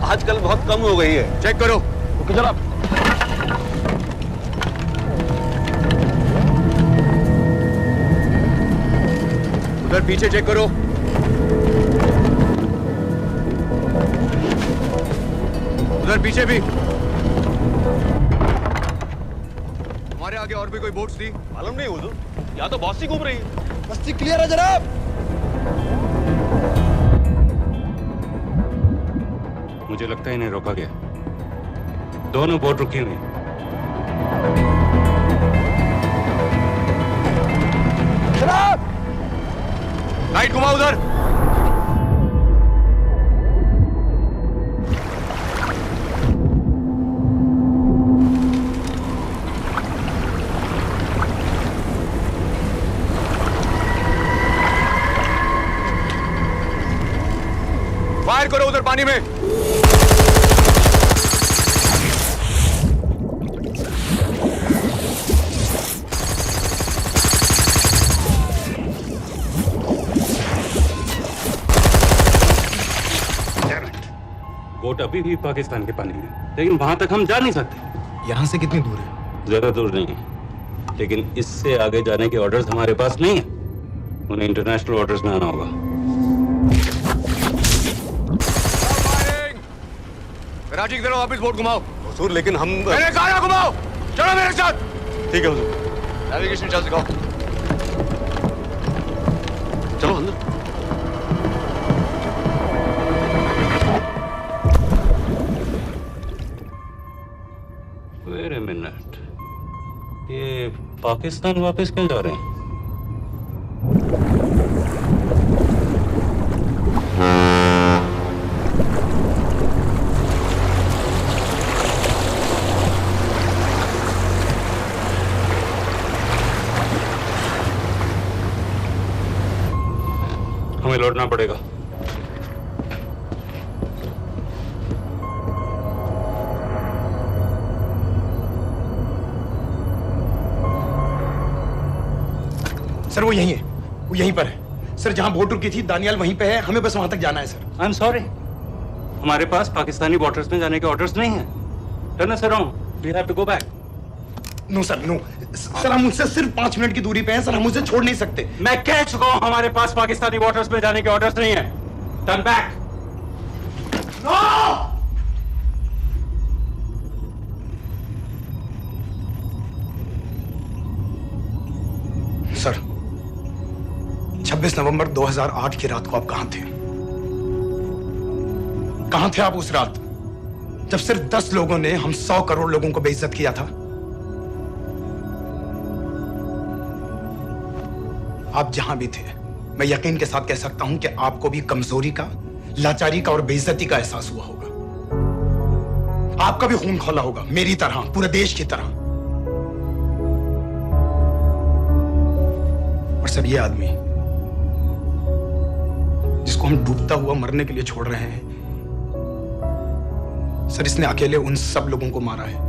आजकल बहुत कम हो गई है। चेक करो। रुको जरा। उधर पीछे चेक करो। उधर पीछे भी। हमारे आगे और भी कोई बोट्स थी? मालूम नहीं हुजूर, यहाँ तो बहुत सी घूम रही है। बस्ती क्लियर है जनाब। मुझे लगता है इन्हें रोका गया। दोनों बोट रुकी हुई। जनाब, लाइट घुमाओ उधर। फायर करो उधर पानी में। बोट अभी भी पाकिस्तान के पानी में, लेकिन वहां तक हम जा नहीं सकते। यहाँ से कितनी दूर है? ज्यादा दूर नहीं है, लेकिन इससे आगे जाने के ऑर्डर्स हमारे पास नहीं है। उन्हें इंटरनेशनल वाटर्स में आना होगा। राजी की तरफ वापस बोट घुमाओ। हुजूर लेकिन हम मैंने कहा ना घुमाओ। चलो मेरे साथ। ठीक है हुजूर। नेविगेशन चाल सिखाओ। चलो अंदर। वेट अ मिनट, ये पाकिस्तान वापस क्यों जा रहे हैं? हमें लौटना पड़ेगा। सर वो यहीं है, वो यहीं पर है। सर जहां बोट रुकी थी दानियाल वहीं पे है, हमें बस वहां तक जाना है सर। आई एम सॉरी, हमारे पास पाकिस्तानी वाटर्स में जाने के ऑर्डर्स नहीं है। Turn us around, we have to go back. No sir, no sir, हम मुझसे सिर्फ 5 मिनट की दूरी पे हैं सर, हम मुझे छोड़ नहीं सकते। मैं कह चुका हूं हमारे पास पाकिस्तानी वाटर्स में जाने के ऑर्डर्स नहीं है। Turn back. नो! सर 26 नवंबर 2008 की रात को आप कहां थे? कहां थे आप उस रात जब सिर्फ 10 लोगों ने हम 100 करोड़ लोगों को बेइज्जत किया था? आप जहां भी थे, मैं यकीन के साथ कह सकता हूं कि आपको भी कमजोरी का, लाचारी का और बेइज्जती का एहसास हुआ होगा। आपका भी खून खौला होगा, मेरी तरह, पूरे देश की तरह। और सब ये आदमी जिसको हम डूबता हुआ मरने के लिए छोड़ रहे हैं, सर इसने अकेले उन सब लोगों को मारा है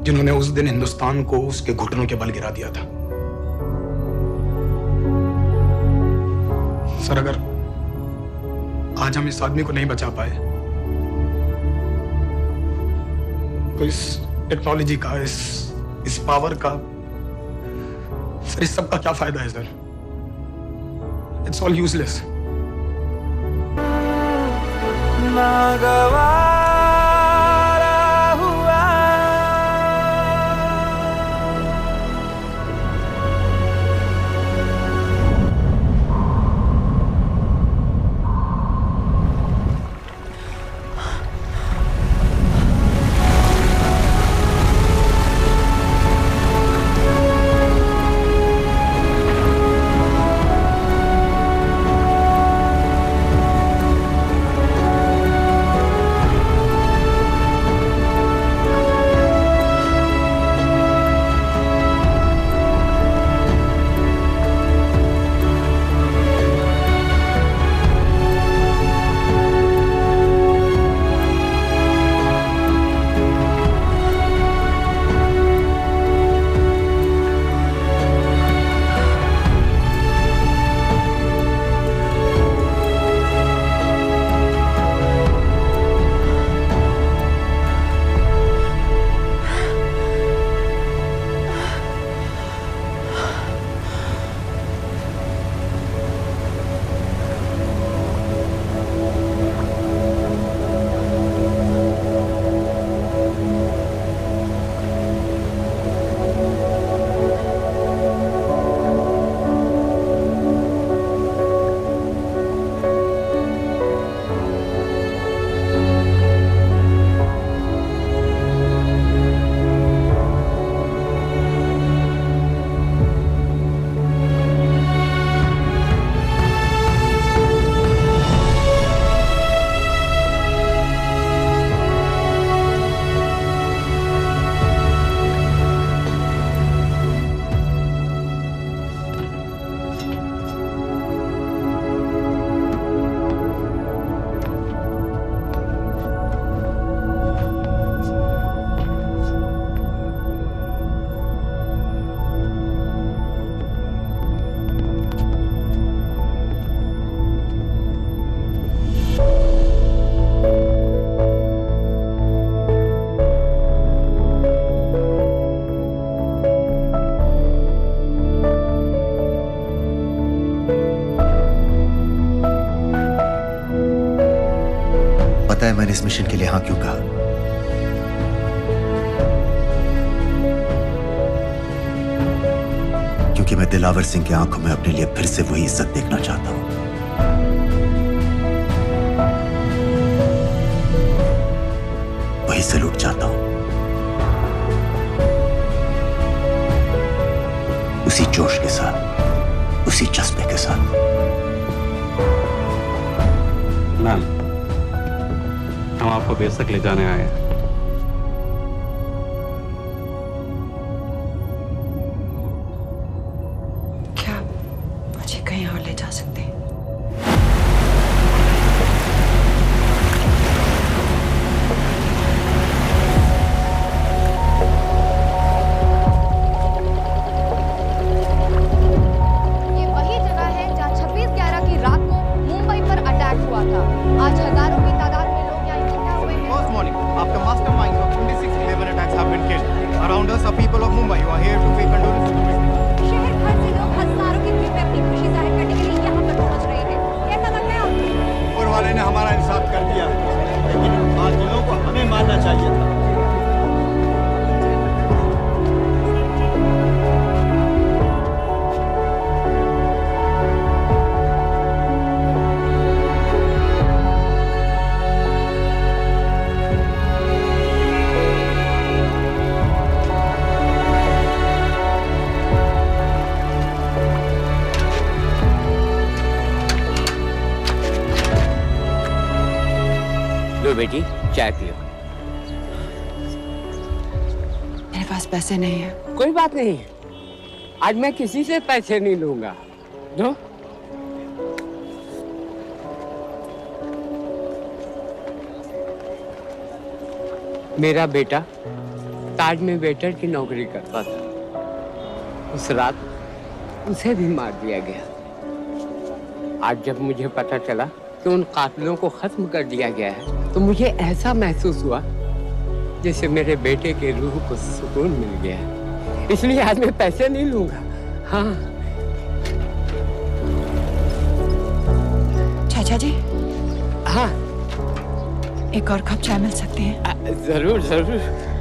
जिन्होंने उस दिन हिंदुस्तान को उसके घुटनों के बल गिरा दिया था। सर, अगर आज हम इस आदमी को नहीं बचा पाए तो इस टेक्नोलॉजी का, इस पावर का, सर इस सब का क्या फायदा है सर? It's all useless. पता है मैंने इस मिशन के लिए हाँ क्यों कहा? क्योंकि मैं दिलावर सिंह की आंखों में अपने लिए फिर से वही इज्जत देखना चाहता हूं, वही सैल्यूट चाहता हूं, उसी जोश के साथ, उसी जज्बे के साथ। मैम, हम आपको बेस तक ले जाने आए हैं। क्या मुझे कहीं और ले जा सकते हैं? ये वही जगह है जहां 26/11 की रात को मुंबई पर अटैक हुआ था। आज हजारों की तादाद में लोग यहाँ इकट्ठा हुए हैं। First morning, after masterminds of 26/11 attacks have been killed, around us are people of Mumbai who are here to pay condolence to the victims. शहर भर से लोग हजारों की भीड़ में अपनी खुशी जाहिर करने के लिए यहाँ पर पहुँच रहे हैं। कैसा लग रहा है आपको? ऊपर वाले ने हमारा इंसाफ कर दिया, लेकिन बातिलों को हमें मानना चाहिए था। लो बेटी, चाय पियो। मेरे पास पैसे नहीं है। कोई बात नहीं, आज मैं किसी से पैसे नहीं लूंगा। जो मेरा बेटा ताज में वेटर की नौकरी करता था। उस रात उसे भी मार दिया गया। आज जब मुझे पता चला कि उन कातिलों को खत्म कर दिया गया है तो मुझे ऐसा महसूस हुआ जैसे मेरे बेटे के रूह को सुकून मिल गया है। इसलिए आज मैं पैसे नहीं लूंगा। हाँ चाचा जी। हाँ एक और कप चाय मिल सकती है? जरूर जरूर।